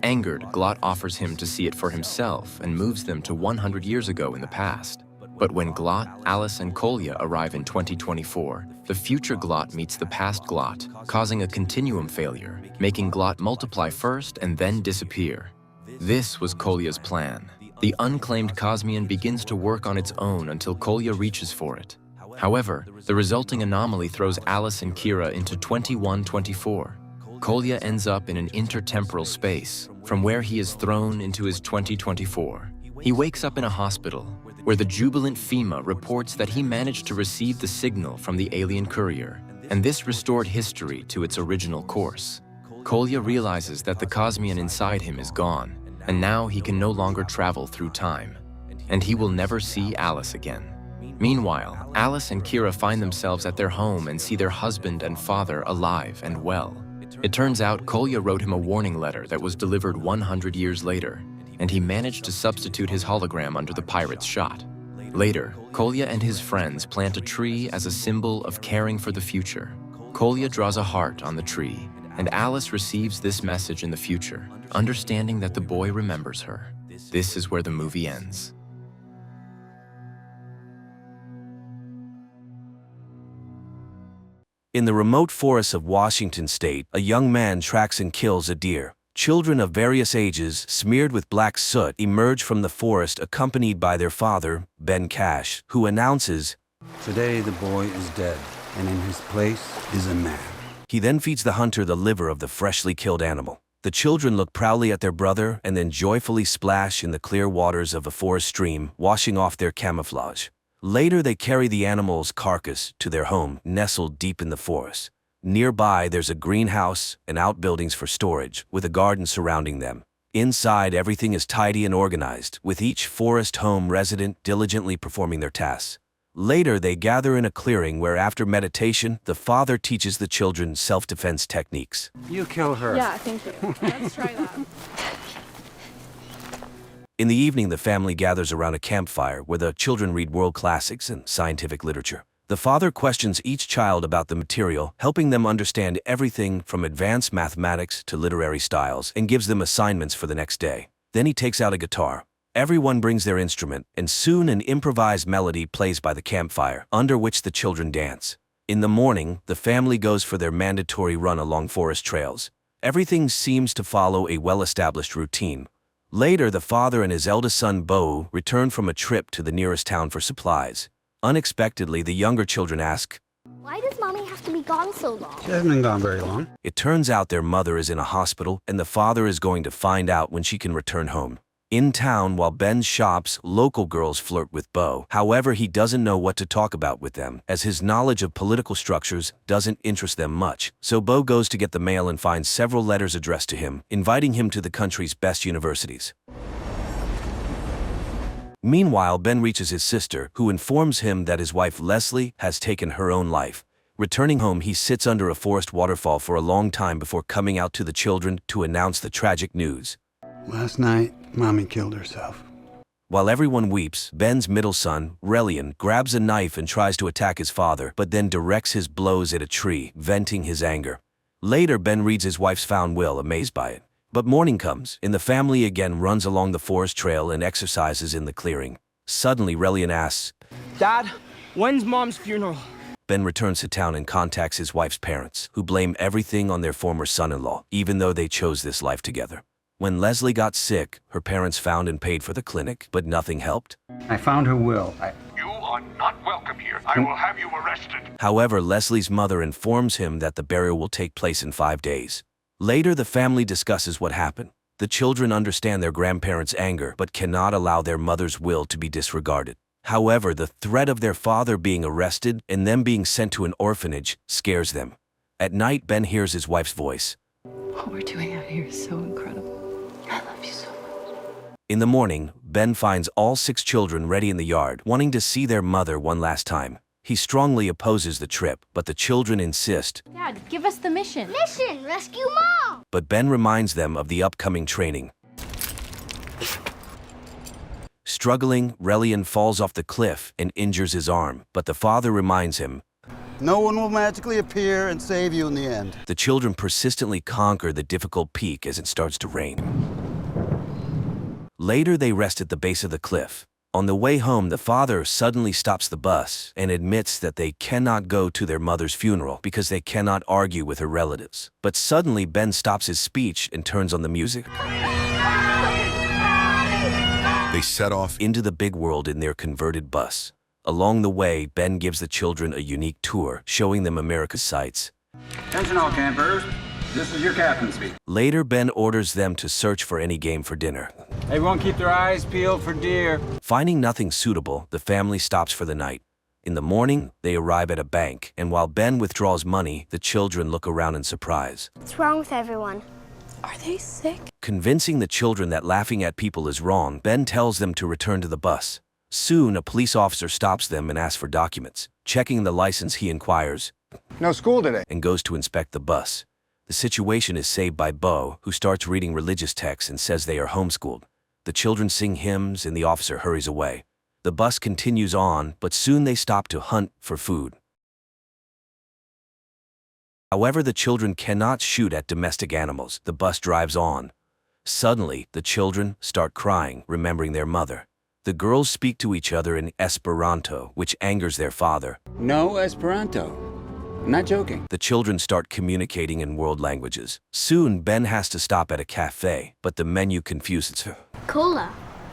Angered, Glot offers him to see it for himself and moves them to 100 years ago in the past. But when Glot, Alice, and Kolya arrive in 2024, the future Glot meets the past Glot, causing a continuum failure, making Glot multiply first and then disappear. This was Kolya's plan. The unclaimed Cosmian begins to work on its own until Kolya reaches for it. However, the resulting anomaly throws Alice and Kira into 2124. Kolya ends up in an intertemporal space, from where he is thrown into his 2024. He wakes up in a hospital, where the jubilant FEMA reports that he managed to receive the signal from the alien courier, and this restored history to its original course. Kolya realizes that the Cosmian inside him is gone, and now he can no longer travel through time, and he will never see Alice again. Meanwhile, Alice and Kira find themselves at their home and see their husband and father alive and well. It turns out Kolya wrote him a warning letter that was delivered 100 years later, and he managed to substitute his hologram under the pirate's shot. Later, Kolya and his friends plant a tree as a symbol of caring for the future. Kolya draws a heart on the tree, and Alice receives this message in the future, understanding that the boy remembers her. This is where the movie ends. In the remote forests of Washington state, a young man tracks and kills a deer. Children of various ages, smeared with black soot, emerge from the forest accompanied by their father, Ben Cash, who announces, "Today the boy is dead, and in his place is a man." He then feeds the hunter the liver of the freshly killed animal. The children look proudly at their brother and then joyfully splash in the clear waters of a forest stream, washing off their camouflage. Later they carry the animal's carcass to their home, nestled deep in the forest. Nearby there's a greenhouse and outbuildings for storage, with a garden surrounding them. Inside everything is tidy and organized, with each forest home resident diligently performing their tasks. Later they gather in a clearing where, after meditation, the father teaches the children self-defense techniques. You kill her. Yeah, thank you. Let's try that. In the evening, the family gathers around a campfire where the children read world classics and scientific literature. The father questions each child about the material, helping them understand everything from advanced mathematics to literary styles, and gives them assignments for the next day. Then he takes out a guitar. Everyone brings their instrument, and soon an improvised melody plays by the campfire, under which the children dance. In the morning, the family goes for their mandatory run along forest trails. Everything seems to follow a well-established routine. Later, the father and his eldest son, Bo, return from a trip to the nearest town for supplies. Unexpectedly, the younger children ask, "Why does Mommy have to be gone so long?" She hasn't been gone very long. It turns out their mother is in a hospital, and the father is going to find out when she can return home. In town, while Ben shops, local girls flirt with Bo. However, he doesn't know what to talk about with them, as his knowledge of political structures doesn't interest them much. So Bo goes to get the mail and finds several letters addressed to him, inviting him to the country's best universities. Meanwhile, Ben reaches his sister, who informs him that his wife Leslie has taken her own life. Returning home, he sits under a forest waterfall for a long time before coming out to the children to announce the tragic news. Last night, Mommy killed herself. While everyone weeps, Ben's middle son, Relian, grabs a knife and tries to attack his father, but then directs his blows at a tree, venting his anger. Later, Ben reads his wife's found will, amazed by it. But morning comes, and the family again runs along the forest trail and exercises in the clearing. Suddenly, Relian asks, "Dad, when's Mom's funeral?" Ben returns to town and contacts his wife's parents, who blame everything on their former son-in-law, even though they chose this life together. When Leslie got sick, her parents found and paid for the clinic, but nothing helped. I found her will. You are not welcome here. I will have you arrested. However, Leslie's mother informs him that the burial will take place in 5 days. Later, the family discusses what happened. The children understand their grandparents' anger but cannot allow their mother's will to be disregarded. However, the threat of their father being arrested and them being sent to an orphanage scares them. At night, Ben hears his wife's voice. What we're doing out here is so incredible. I love you so much. In the morning, Ben finds all 6 children ready in the yard, wanting to see their mother one last time. He strongly opposes the trip, but the children insist. Dad, give us the mission. Mission, rescue Mom! But Ben reminds them of the upcoming training. Struggling, Relian falls off the cliff and injures his arm, but the father reminds him. No one will magically appear and save you in the end. The children persistently conquer the difficult peak as it starts to rain. Later, they rest at the base of the cliff. On the way home, the father suddenly stops the bus and admits that they cannot go to their mother's funeral because they cannot argue with her relatives. But suddenly, Ben stops his speech and turns on the music. They set off Into the big world in their converted bus. Along the way, Ben gives the children a unique tour, showing them America's sights. Attention all campers. This is your captain speaking. Later, Ben orders them to search for any game for dinner. Everyone keep their eyes peeled for deer. Finding nothing suitable, the family stops for the night. In the morning, they arrive at a bank, and while Ben withdraws money, the children look around in surprise. What's wrong with everyone? Are they sick? Convincing the children that laughing at people is wrong, Ben tells them to return to the bus. Soon, a police officer stops them and asks for documents. Checking the license, he inquires, No school today. and goes to inspect the bus. The situation is saved by Bo, who starts reading religious texts and says they are homeschooled. The children sing hymns and the officer hurries away. The bus continues on, but soon they stop to hunt for food. However, the children cannot shoot at domestic animals. The bus drives on. Suddenly, the children start crying, remembering their mother. The girls speak to each other in Esperanto, which angers their father. No Esperanto. I'm not joking. The children start communicating in world languages. Soon, Ben has to stop at a cafe, but the menu confuses her. Cola.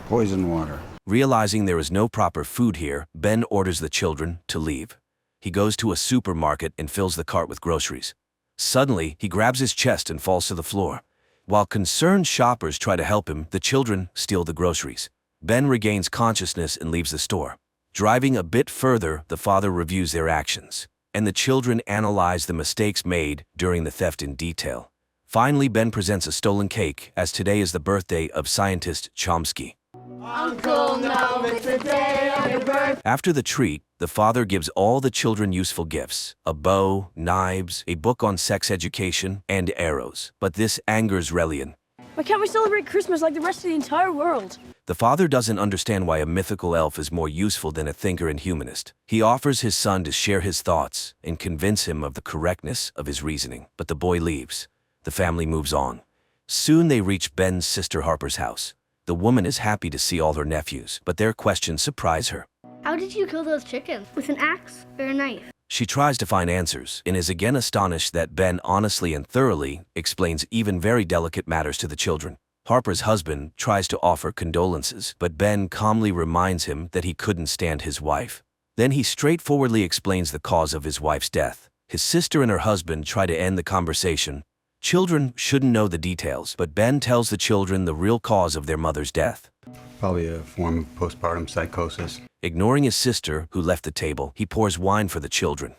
Poison water. Realizing there is no proper food here, Ben orders the children to leave. He goes to a supermarket and fills the cart with groceries. Suddenly, he grabs his chest and falls to the floor. While concerned shoppers try to help him, the children steal the groceries. Ben regains consciousness and leaves the store. Driving a bit further, the father reviews their actions, and the children analyze the mistakes made during the theft in detail. Finally, Ben presents a stolen cake, as today is the birthday of scientist Chomsky. Uncle, no, it's the day of your birthday. After the treat, the father gives all the children useful gifts: a bow, knives, a book on sex education, and arrows. But this angers Relian. Why can't we celebrate Christmas like the rest of the entire world? The father doesn't understand why a mythical elf is more useful than a thinker and humanist. He offers his son to share his thoughts and convince him of the correctness of his reasoning. But the boy leaves. The family moves on. Soon they reach Ben's sister Harper's house. The woman is happy to see all her nephews, but their questions surprise her. How did you kill those chickens? With an axe or a knife? She tries to find answers and is again astonished that Ben honestly and thoroughly explains even very delicate matters to the children. Harper's husband tries to offer condolences, but Ben calmly reminds him that he couldn't stand his wife. Then he straightforwardly explains the cause of his wife's death. His sister and her husband try to end the conversation. Children shouldn't know the details, but Ben tells the children the real cause of their mother's death. Probably a form of postpartum psychosis. Ignoring his sister, who left the table, he pours wine for the children.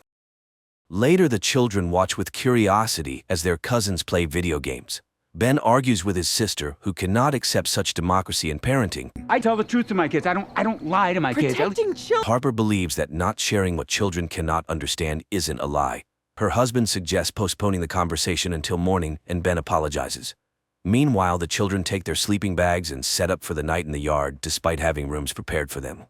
Later, the children watch with curiosity as their cousins play video games. Ben argues with his sister, who cannot accept such democracy in parenting. I tell the truth to my kids. I don't lie to my kids. Protecting children. Harper believes that not sharing what children cannot understand isn't a lie. Her husband suggests postponing the conversation until morning, and Ben apologizes. Meanwhile, the children take their sleeping bags and set up for the night in the yard, despite having rooms prepared for them.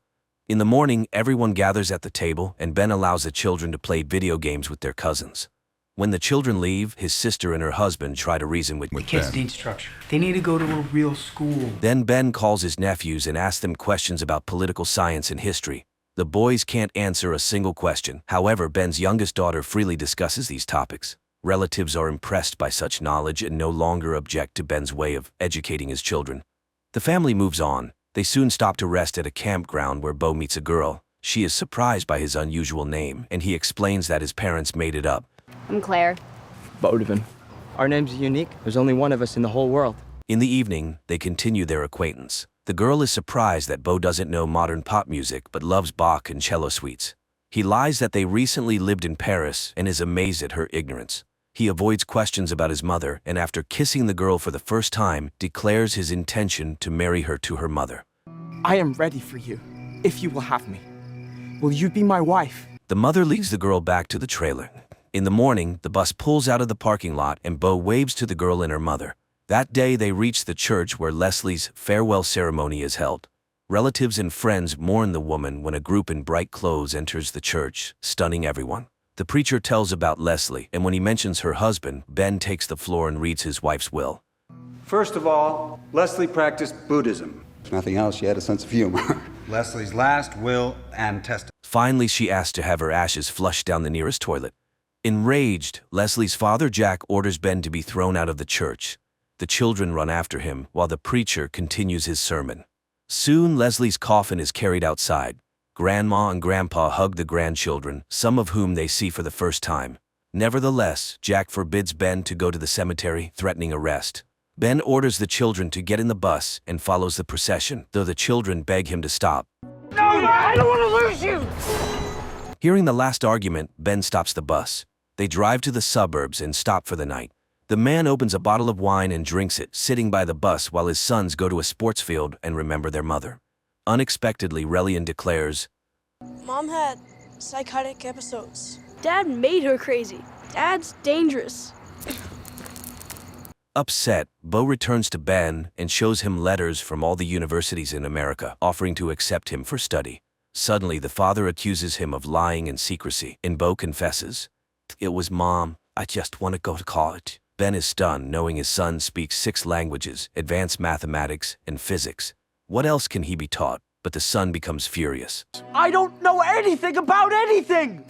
In the morning, everyone gathers at the table, and Ben allows the children to play video games with their cousins. When the children leave, his sister and her husband try to reason with Kids need structure. They need to go to a real school. Then Ben calls his nephews and asks them questions about political science and history. The boys can't answer a single question. However, Ben's youngest daughter freely discusses these topics. Relatives are impressed by such knowledge and no longer object to Ben's way of educating his children. The family moves on. They soon stop to rest at a campground where Bo meets a girl. She is surprised by his unusual name, and he explains that his parents made it up. I'm Claire. Bodevin. Our name's unique. There's only one of us in the whole world. In the evening, they continue their acquaintance. The girl is surprised that Bo doesn't know modern pop music but loves Bach and cello suites. He lies that they recently lived in Paris and is amazed at her ignorance. He avoids questions about his mother and after kissing the girl for the first time, declares his intention to marry her to her mother. I am ready for you, if you will have me. Will you be my wife? The mother leads the girl back to the trailer. In the morning, the bus pulls out of the parking lot and Bo waves to the girl and her mother. That day, they reach the church where Leslie's farewell ceremony is held. Relatives and friends mourn the woman when a group in bright clothes enters the church, stunning everyone. The preacher tells about Leslie, and when he mentions her husband, Ben takes the floor and reads his wife's will. First of all, Leslie practiced Buddhism. If nothing else, she had a sense of humor. Leslie's last will and testament. Finally, she asks to have her ashes flushed down the nearest toilet. Enraged, Leslie's father Jack orders Ben to be thrown out of the church. The children run after him while the preacher continues his sermon. Soon, Leslie's coffin is carried outside. Grandma and Grandpa hug the grandchildren, some of whom they see for the first time. Nevertheless, Jack forbids Ben to go to the cemetery, threatening arrest. Ben orders the children to get in the bus and follows the procession, though the children beg him to stop. No, I don't want to lose you! Hearing the last argument, Ben stops the bus. They drive to the suburbs and stop for the night. The man opens a bottle of wine and drinks it, sitting by the bus while his sons go to a sports field and remember their mother. Unexpectedly, Relian declares, Mom had psychotic episodes. Dad made her crazy. Dad's dangerous. Upset, Bo returns to Ben and shows him letters from all the universities in America, offering to accept him for study. Suddenly, the father accuses him of lying and secrecy, and Bo confesses, "It was Mom. I just want to go to college." Ben is stunned, knowing his son speaks 6 languages, advanced mathematics, and physics. What else can he be taught? But the son becomes furious. I don't know anything about anything!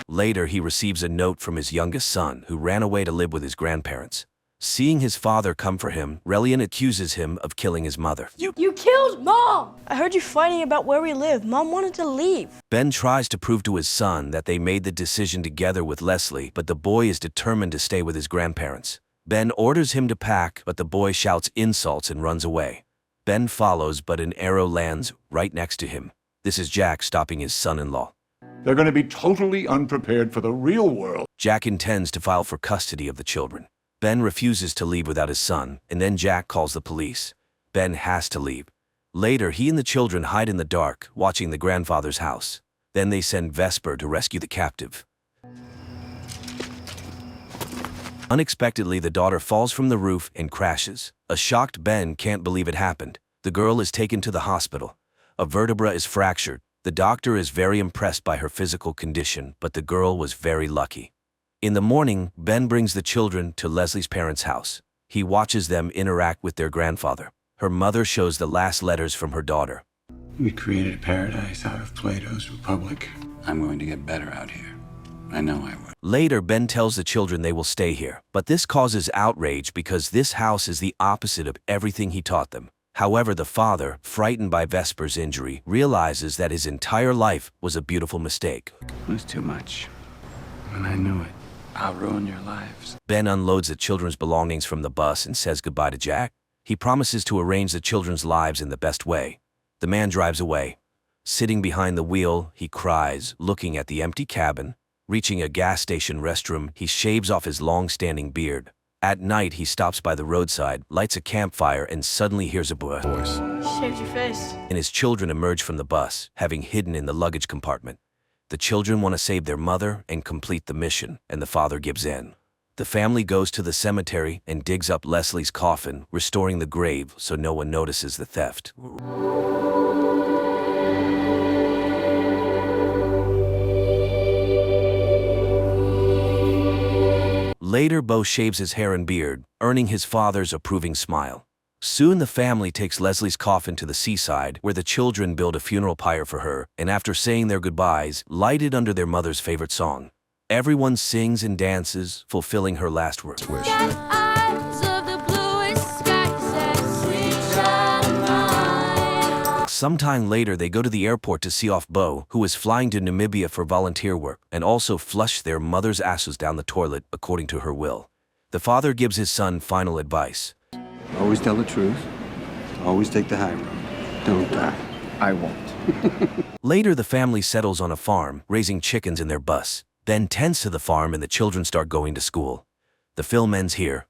Later, he receives a note from his youngest son, who ran away to live with his grandparents. Seeing his father come for him, Relian accuses him of killing his mother. You killed Mom! I heard you fighting about where we live. Mom wanted to leave. Ben tries to prove to his son that they made the decision together with Leslie, but the boy is determined to stay with his grandparents. Ben orders him to pack, but the boy shouts insults and runs away. Ben follows, but an arrow lands right next to him. This is Jack stopping his son-in-law. They're going to be totally unprepared for the real world. Jack intends to file for custody of the children. Ben refuses to leave without his son, and then Jack calls the police. Ben has to leave. Later, he and the children hide in the dark, watching the grandfather's house. Then they send Vesper to rescue the captive. Unexpectedly, the daughter falls from the roof and crashes. A shocked Ben can't believe it happened. The girl is taken to the hospital. A vertebra is fractured. The doctor is very impressed by her physical condition, but the girl was very lucky. In the morning, Ben brings the children to Leslie's parents' house. He watches them interact with their grandfather. Her mother shows the last letters from her daughter. We created a paradise out of Plato's Republic. I'm going to get better out here. I know I will. Later, Ben tells the children they will stay here, but this causes outrage because this house is the opposite of everything he taught them. However, the father, frightened by Vesper's injury, realizes that his entire life was a beautiful mistake. It was too much. And I knew it. I'll ruin your lives. Ben unloads the children's belongings from the bus and says goodbye to Jack. He promises to arrange the children's lives in the best way. The man drives away. Sitting behind the wheel, he cries, looking at the empty cabin. Reaching a gas station restroom, he shaves off his long-standing beard. At night, he stops by the roadside, lights a campfire, and suddenly hears a voice. Shaved your face. And his children emerge from the bus, having hidden in the luggage compartment. The children want to save their mother and complete the mission, and the father gives in. The family goes to the cemetery and digs up Leslie's coffin, restoring the grave so no one notices the theft. Later, Bo shaves his hair and beard, earning his father's approving smile. Soon the family takes Leslie's coffin to the seaside, where the children build a funeral pyre for her, and after saying their goodbyes, light it under their mother's favorite song. Everyone sings and dances, fulfilling her last wish. Sometime later, they go to the airport to see off Bo, who is flying to Namibia for volunteer work, and also flush their mother's ashes down the toilet according to her will. The father gives his son final advice. Always tell the truth. Always take the high road. Don't die. I won't. Later, the family settles on a farm, raising chickens in their bus, then tends to the farm and the children start going to school. The film ends here.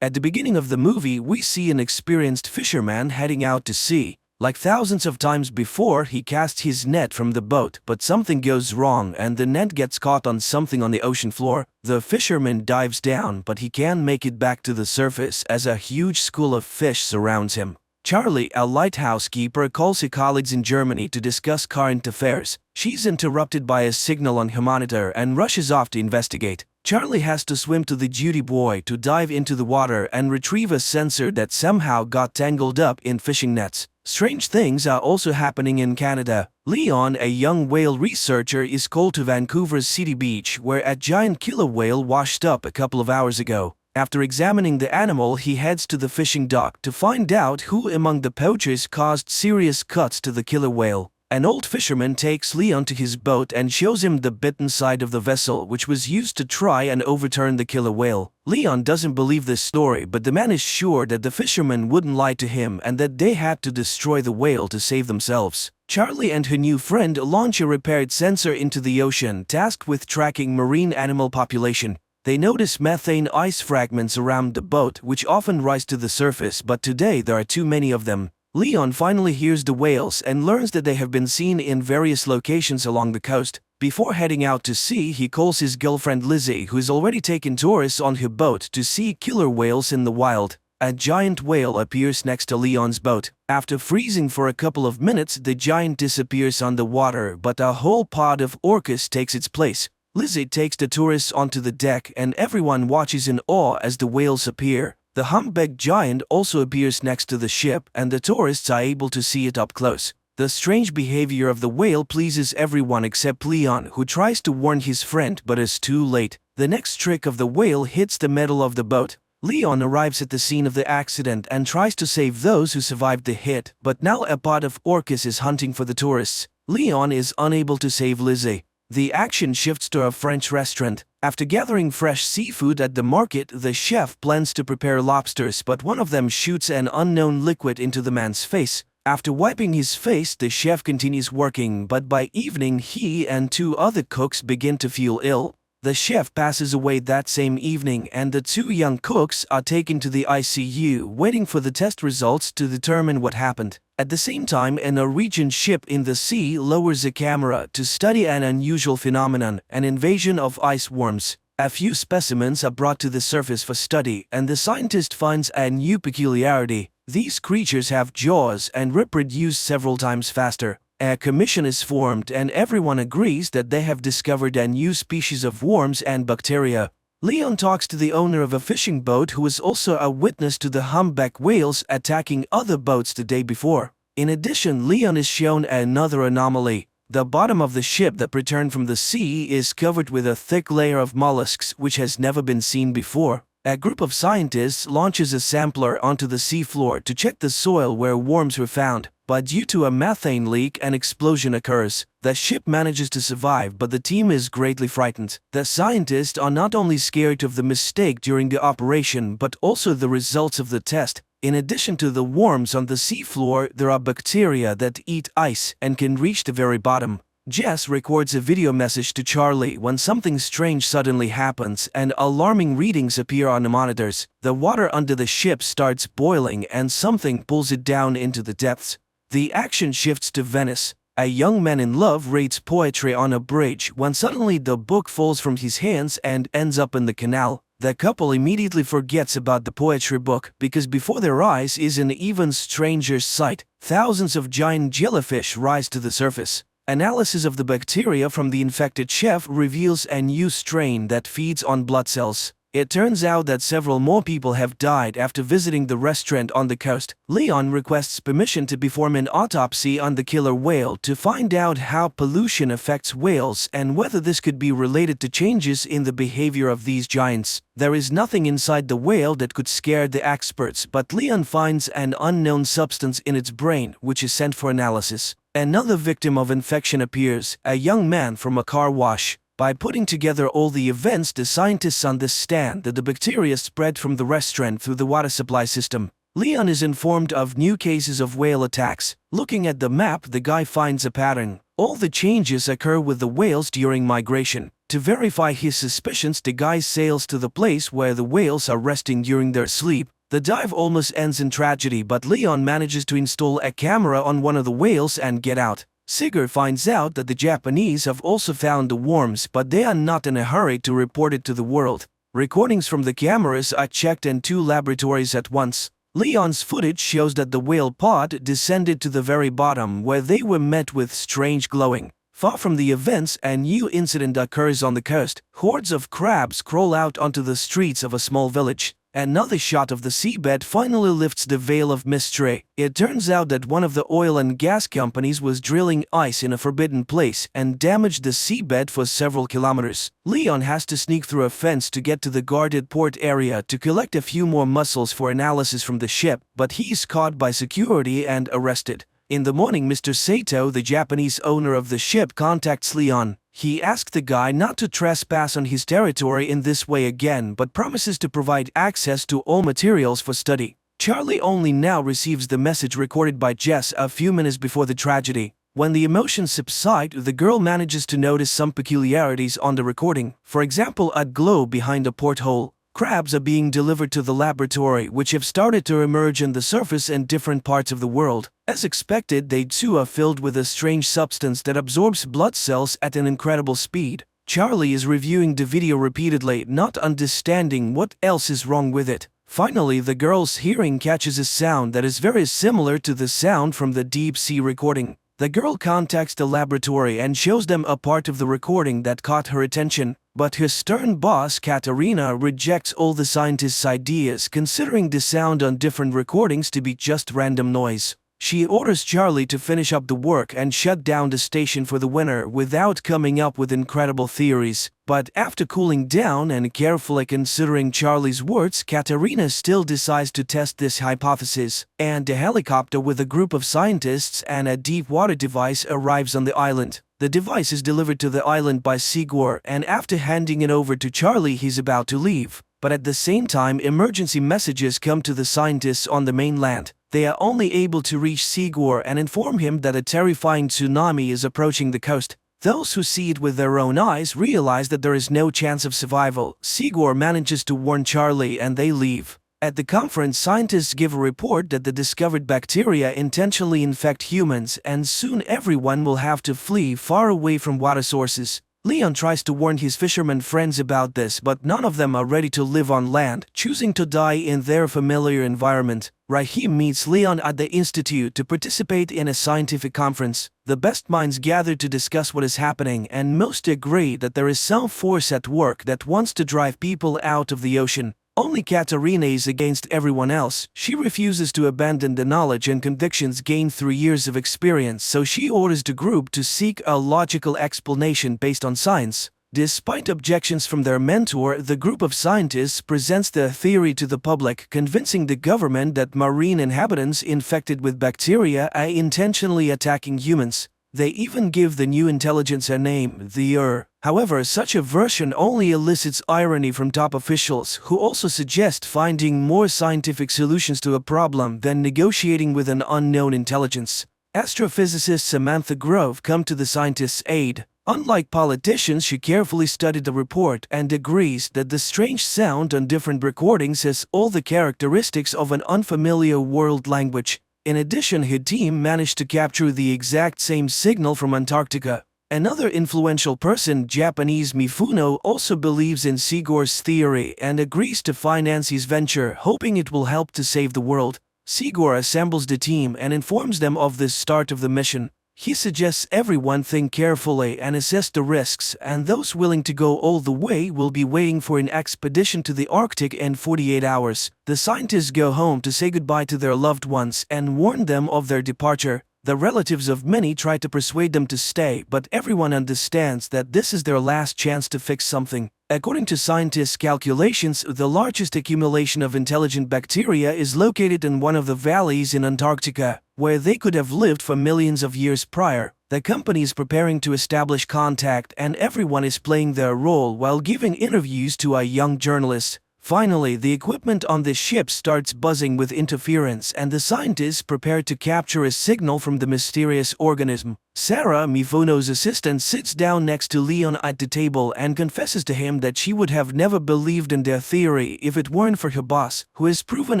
At the beginning of the movie, we see an experienced fisherman heading out to sea. Like thousands of times before, he casts his net from the boat, but something goes wrong and the net gets caught on something on the ocean floor. The fisherman dives down, but he can't make it back to the surface as a huge school of fish surrounds him. Charlie, a lighthouse keeper, calls her colleagues in Germany to discuss current affairs. She's interrupted by a signal on her monitor and rushes off to investigate. Charlie has to swim to the duty boy to dive into the water and retrieve a sensor that somehow got tangled up in fishing nets. Strange things are also happening in Canada. Leon, a young whale researcher, is called to Vancouver's City Beach, where a giant killer whale washed up a couple of hours ago. After examining the animal, he heads to the fishing dock to find out who among the poachers caused serious cuts to the killer whale. An old fisherman takes Leon to his boat and shows him the bitten side of the vessel which was used to try and overturn the killer whale. Leon doesn't believe this story, but the man is sure that the fisherman wouldn't lie to him and that they had to destroy the whale to save themselves. Charlie and her new friend launch a repaired sensor into the ocean, tasked with tracking marine animal population. They notice methane ice fragments around the boat, which often rise to the surface, but today there are too many of them. Leon finally hears the whales and learns that they have been seen in various locations along the coast. Before heading out to sea, he calls his girlfriend Lizzie, who has already taken tourists on her boat to see killer whales in the wild. A giant whale appears next to Leon's boat. After freezing for a couple of minutes, the giant disappears underwater, but a whole pod of orcas takes its place. Lizzie takes the tourists onto the deck and everyone watches in awe as the whales appear. The humpback giant also appears next to the ship and the tourists are able to see it up close. The strange behavior of the whale pleases everyone except Leon, who tries to warn his friend but is too late. The next trick of the whale hits the metal of the boat. Leon arrives at the scene of the accident and tries to save those who survived the hit, but now a pod of orcas is hunting for the tourists. Leon is unable to save Lizzie. The action shifts to a French restaurant. After gathering fresh seafood at the market, the chef plans to prepare lobsters, but one of them shoots an unknown liquid into the man's face. After wiping his face, the chef continues working, but by evening he and two other cooks begin to feel ill. The chef passes away that same evening and the two young cooks are taken to the ICU, waiting for the test results to determine what happened. At the same time, a Norwegian ship in the sea lowers a camera to study an unusual phenomenon, an invasion of ice worms. A few specimens are brought to the surface for study, and the scientist finds a new peculiarity. These creatures have jaws and reproduce several times faster. A commission is formed and everyone agrees that they have discovered a new species of worms and bacteria. Leon talks to the owner of a fishing boat who is also a witness to the humpback whales attacking other boats the day before. In addition, Leon is shown another anomaly. The bottom of the ship that returned from the sea is covered with a thick layer of mollusks which has never been seen before. A group of scientists launches a sampler onto the seafloor to check the soil where worms were found, but due to a methane leak, an explosion occurs. The ship manages to survive, but the team is greatly frightened. The scientists are not only scared of the mistake during the operation, but also the results of the test. In addition to the worms on the seafloor, there are bacteria that eat ice and can reach the very bottom. Jess records a video message to Charlie when something strange suddenly happens and alarming readings appear on the monitors. The water under the ship starts boiling and something pulls it down into the depths. The action shifts to Venice. A young man in love reads poetry on a bridge when suddenly the book falls from his hands and ends up in the canal. The couple immediately forgets about the poetry book because before their eyes is an even stranger sight. Thousands of giant jellyfish rise to the surface. Analysis of the bacteria from the infected chef reveals a new strain that feeds on blood cells. It turns out that several more people have died after visiting the restaurant on the coast. Leon requests permission to perform an autopsy on the killer whale to find out how pollution affects whales and whether this could be related to changes in the behavior of these giants. There is nothing inside the whale that could scare the experts, but Leon finds an unknown substance in its brain which is sent for analysis. Another victim of infection appears, a young man from a car wash. By putting together all the events, the scientists understand that the bacteria spread from the restaurant through the water supply system. Leon is informed of new cases of whale attacks. Looking at the map, the guy finds a pattern. All the changes occur with the whales during migration. To verify his suspicions, the guy sails to the place where the whales are resting during their sleep. The dive almost ends in tragedy, but Leon manages to install a camera on one of the whales and get out. Sigurd finds out that the Japanese have also found the worms, but they are not in a hurry to report it to the world. Recordings from the cameras are checked in 2 laboratories at once. Leon's footage shows that the whale pod descended to the very bottom, where they were met with strange glowing. Far from the events, a new incident occurs on the coast. Hordes of crabs crawl out onto the streets of a small village. Another shot of the seabed finally lifts the veil of mystery. It turns out that one of the oil and gas companies was drilling ice in a forbidden place and damaged the seabed for several kilometers. Leon has to sneak through a fence to get to the guarded port area to collect a few more mussels for analysis from the ship, but he is caught by security and arrested. In the morning, Mr. Sato, the Japanese owner of the ship, contacts Leon. He asks the guy not to trespass on his territory in this way again, but promises to provide access to all materials for study. Charlie only now receives the message recorded by Jess a few minutes before the tragedy. When the emotions subside, the girl manages to notice some peculiarities on the recording. For example, a glow behind a porthole. Crabs are being delivered to the laboratory, which have started to emerge on the surface in different parts of the world. As expected, they too are filled with a strange substance that absorbs blood cells at an incredible speed. Charlie is reviewing the video repeatedly, not understanding what else is wrong with it. Finally, the girl's hearing catches a sound that is very similar to the sound from the deep sea recording. The girl contacts the laboratory and shows them a part of the recording that caught her attention. But her stern boss, Katarina, rejects all the scientists' ideas, considering the sound on different recordings to be just random noise. She orders Charlie to finish up the work and shut down the station for the winter without coming up with incredible theories. But after cooling down and carefully considering Charlie's words, Katarina still decides to test this hypothesis, and a helicopter with a group of scientists and a deep water device arrives on the island. The device is delivered to the island by Sigurd, and after handing it over to Charlie, he's about to leave. But at the same time, emergency messages come to the scientists on the mainland. They are only able to reach Sigurd and inform him that a terrifying tsunami is approaching the coast. Those who see it with their own eyes realize that there is no chance of survival. Sigurd manages to warn Charlie and they leave. At the conference, scientists give a report that the discovered bacteria intentionally infect humans, and soon everyone will have to flee far away from water sources. Leon tries to warn his fishermen friends about this, but none of them are ready to live on land, choosing to die in their familiar environment. Rahim meets Leon at the institute to participate in a scientific conference. The best minds gather to discuss what is happening, and most agree that there is some force at work that wants to drive people out of the ocean. Only Katarina is against everyone else. She refuses to abandon the knowledge and convictions gained through years of experience, so she orders the group to seek a logical explanation based on science. Despite objections from their mentor, the group of scientists presents their theory to the public, convincing the government that marine inhabitants infected with bacteria are intentionally attacking humans. They even give the new intelligence a name, the However, such a version only elicits irony from top officials, who also suggest finding more scientific solutions to a problem than negotiating with an unknown intelligence. Astrophysicist Samantha Grove comes to the scientists' aid. Unlike politicians, she carefully studied the report and agrees that the strange sound on different recordings has all the characteristics of an unfamiliar world language. In addition, her team managed to capture the exact same signal from Antarctica. Another influential person, Japanese Mifuno, also believes in Sigurd's theory and agrees to finance his venture, hoping it will help to save the world. Sigurd assembles the team and informs them of the start of the mission. He suggests everyone think carefully and assess the risks, and those willing to go all the way will be waiting for an expedition to the Arctic in 48 hours. The scientists go home to say goodbye to their loved ones and warn them of their departure. The relatives of many try to persuade them to stay, but everyone understands that this is their last chance to fix something. According to scientists' calculations, the largest accumulation of intelligent bacteria is located in one of the valleys in Antarctica, where they could have lived for millions of years prior. The company is preparing to establish contact, and everyone is playing their role while giving interviews to a young journalist. Finally, the equipment on the ship starts buzzing with interference, and the scientists prepare to capture a signal from the mysterious organism. Sarah, Mifuno's assistant, sits down next to Leon at the table and confesses to him that she would have never believed in their theory if it weren't for her boss, who has proven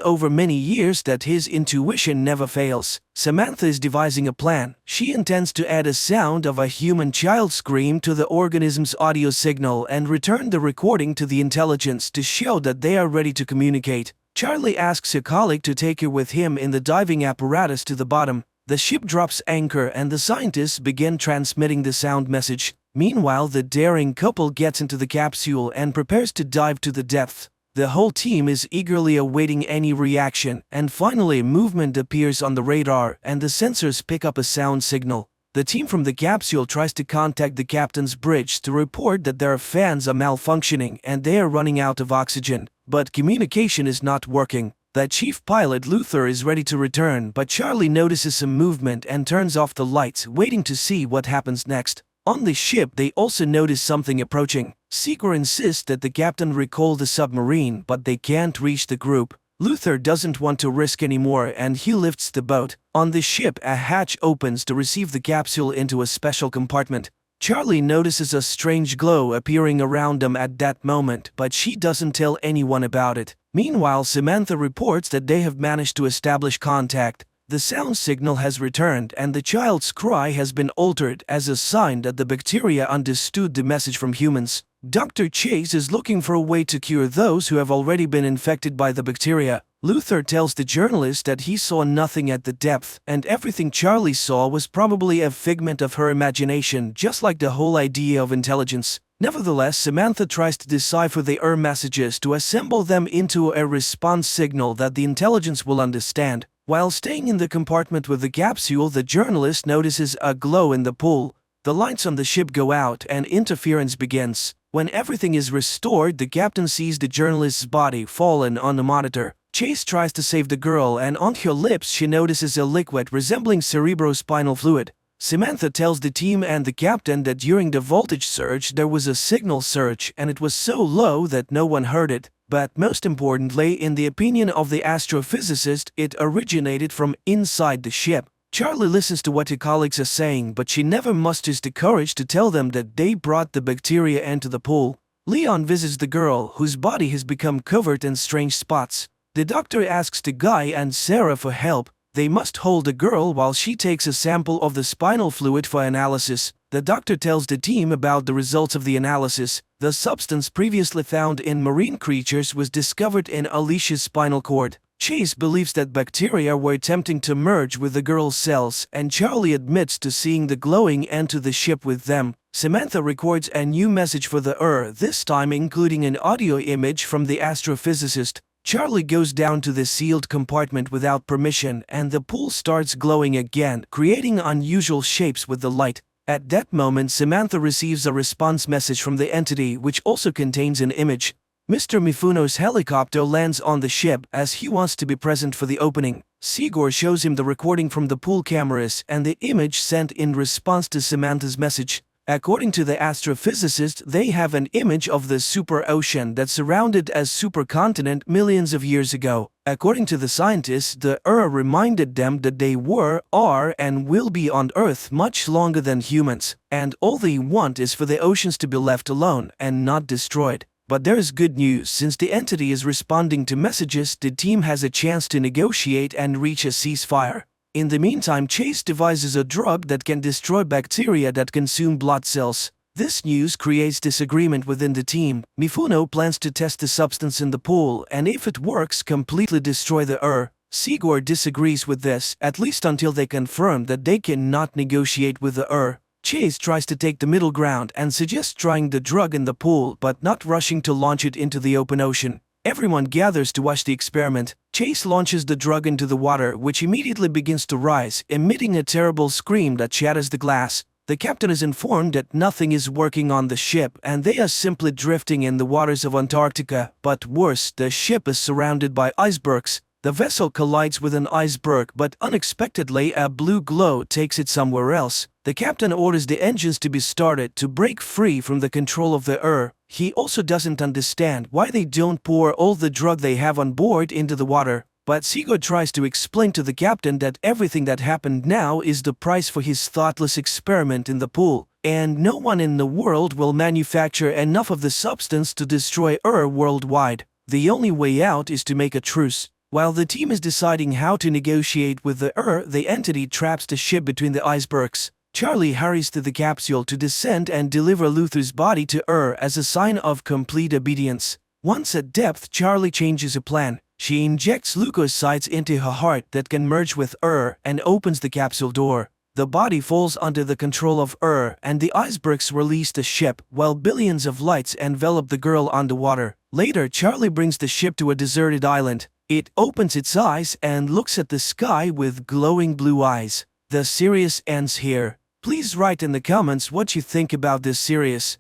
over many years that his intuition never fails. Samantha is devising a plan. She intends to add a sound of a human child scream to the organism's audio signal and return the recording to the intelligence to show that they are ready to communicate. Charlie asks a colleague to take her with him in the diving apparatus to the bottom. The ship drops anchor and the scientists begin transmitting the sound message. Meanwhile, the daring couple gets into the capsule and prepares to dive to the depths. The whole team is eagerly awaiting any reaction, and finally movement appears on the radar and the sensors pick up a sound signal. The team from the capsule tries to contact the captain's bridge to report that their fans are malfunctioning and they are running out of oxygen, but communication is not working. The chief pilot, Luther, is ready to return, but Charlie notices some movement and turns off the lights, waiting to see what happens next. On the ship, they also notice something approaching. Sigor insists that the captain recall the submarine, but they can't reach the group. Luther doesn't want to risk anymore and he lifts the boat. On the ship, a hatch opens to receive the capsule into a special compartment. Charlie notices a strange glow appearing around them at that moment, but she doesn't tell anyone about it. Meanwhile, Samantha reports that they have managed to establish contact. The sound signal has returned and the child's cry has been altered as a sign that the bacteria understood the message from humans. Dr. Chase is looking for a way to cure those who have already been infected by the bacteria. Luther tells the journalist that he saw nothing at the depth, and everything Charlie saw was probably a figment of her imagination, just like the whole idea of intelligence. Nevertheless, Samantha tries to decipher the messages to assemble them into a response signal that the intelligence will understand. While staying in the compartment with the capsule, the journalist notices a glow in the pool. The lights on the ship go out and interference begins. When everything is restored, the captain sees the journalist's body fallen on the monitor. Chase tries to save the girl, and on her lips she notices a liquid resembling cerebrospinal fluid. Samantha tells the team and the captain that during the voltage surge there was a signal surge and it was so low that no one heard it. But most importantly, in the opinion of the astrophysicist, it originated from inside the ship. Charlie listens to what her colleagues are saying, but she never musters the courage to tell them that they brought the bacteria into the pool. Leon visits the girl, whose body has become covered in strange spots. The doctor asks the guy and Sarah for help. They must hold the girl while she takes a sample of the spinal fluid for analysis. The doctor tells the team about the results of the analysis. The substance previously found in marine creatures was discovered in Alicia's spinal cord. Chase believes that bacteria were attempting to merge with the girl's cells, and Charlie admits to seeing the glowing enter the ship with them. Samantha records a new message for the this time including an audio image from the astrophysicist. Charlie goes down to the sealed compartment without permission, and the pool starts glowing again, creating unusual shapes with the light. At that moment, Samantha receives a response message from the entity, which also contains an image. Mr. Mifuno's helicopter lands on the ship as he wants to be present for the opening. Sigor shows him the recording from the pool cameras and the image sent in response to Samantha's message. According to the astrophysicist, they have an image of the super ocean that surrounded a supercontinent millions of years ago. According to the scientists, the reminded them that they were, are, and will be on Earth much longer than humans, and all they want is for the oceans to be left alone and not destroyed. But there is good news. Since the entity is responding to messages, the team has a chance to negotiate and reach a ceasefire. In the meantime, Chase devises a drug that can destroy bacteria that consume blood cells. This news creates disagreement within the team. Mifuno plans to test the substance in the pool, and if it works, completely destroy the Sigor disagrees with this, at least until they confirm that they cannot negotiate with the Chase tries to take the middle ground and suggests trying the drug in the pool but not rushing to launch it into the open ocean. Everyone gathers to watch the experiment. Chase launches the drug into the water, which immediately begins to rise, emitting a terrible scream that shatters the glass. The captain is informed that nothing is working on the ship and they are simply drifting in the waters of Antarctica, but worse, the ship is surrounded by icebergs. The vessel collides with an iceberg, but unexpectedly a blue glow takes it somewhere else. The captain orders the engines to be started to break free from the control of the He also doesn't understand why they don't pour all the drug they have on board into the water. But Sigurd tries to explain to the captain that everything that happened now is the price for his thoughtless experiment in the pool, and no one in the world will manufacture enough of the substance to destroy worldwide. The only way out is to make a truce. While the team is deciding how to negotiate with the entity traps the ship between the icebergs. Charlie hurries to the capsule to descend and deliver Luther's body to as a sign of complete obedience. Once at depth, Charlie changes her plan. She injects leukocytes into her heart that can merge with and opens the capsule door. The body falls under the control of and the icebergs release the ship while billions of lights envelop the girl underwater. Later, Charlie brings the ship to a deserted island. It opens its eyes and looks at the sky with glowing blue eyes. The series ends here. Please write in the comments what you think about this series.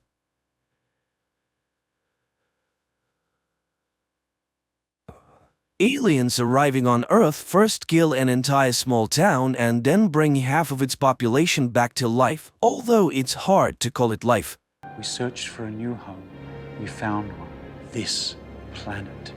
Aliens arriving on Earth first kill an entire small town and then bring half of its population back to life, although it's hard to call it life. We searched for a new home. We found one. This planet.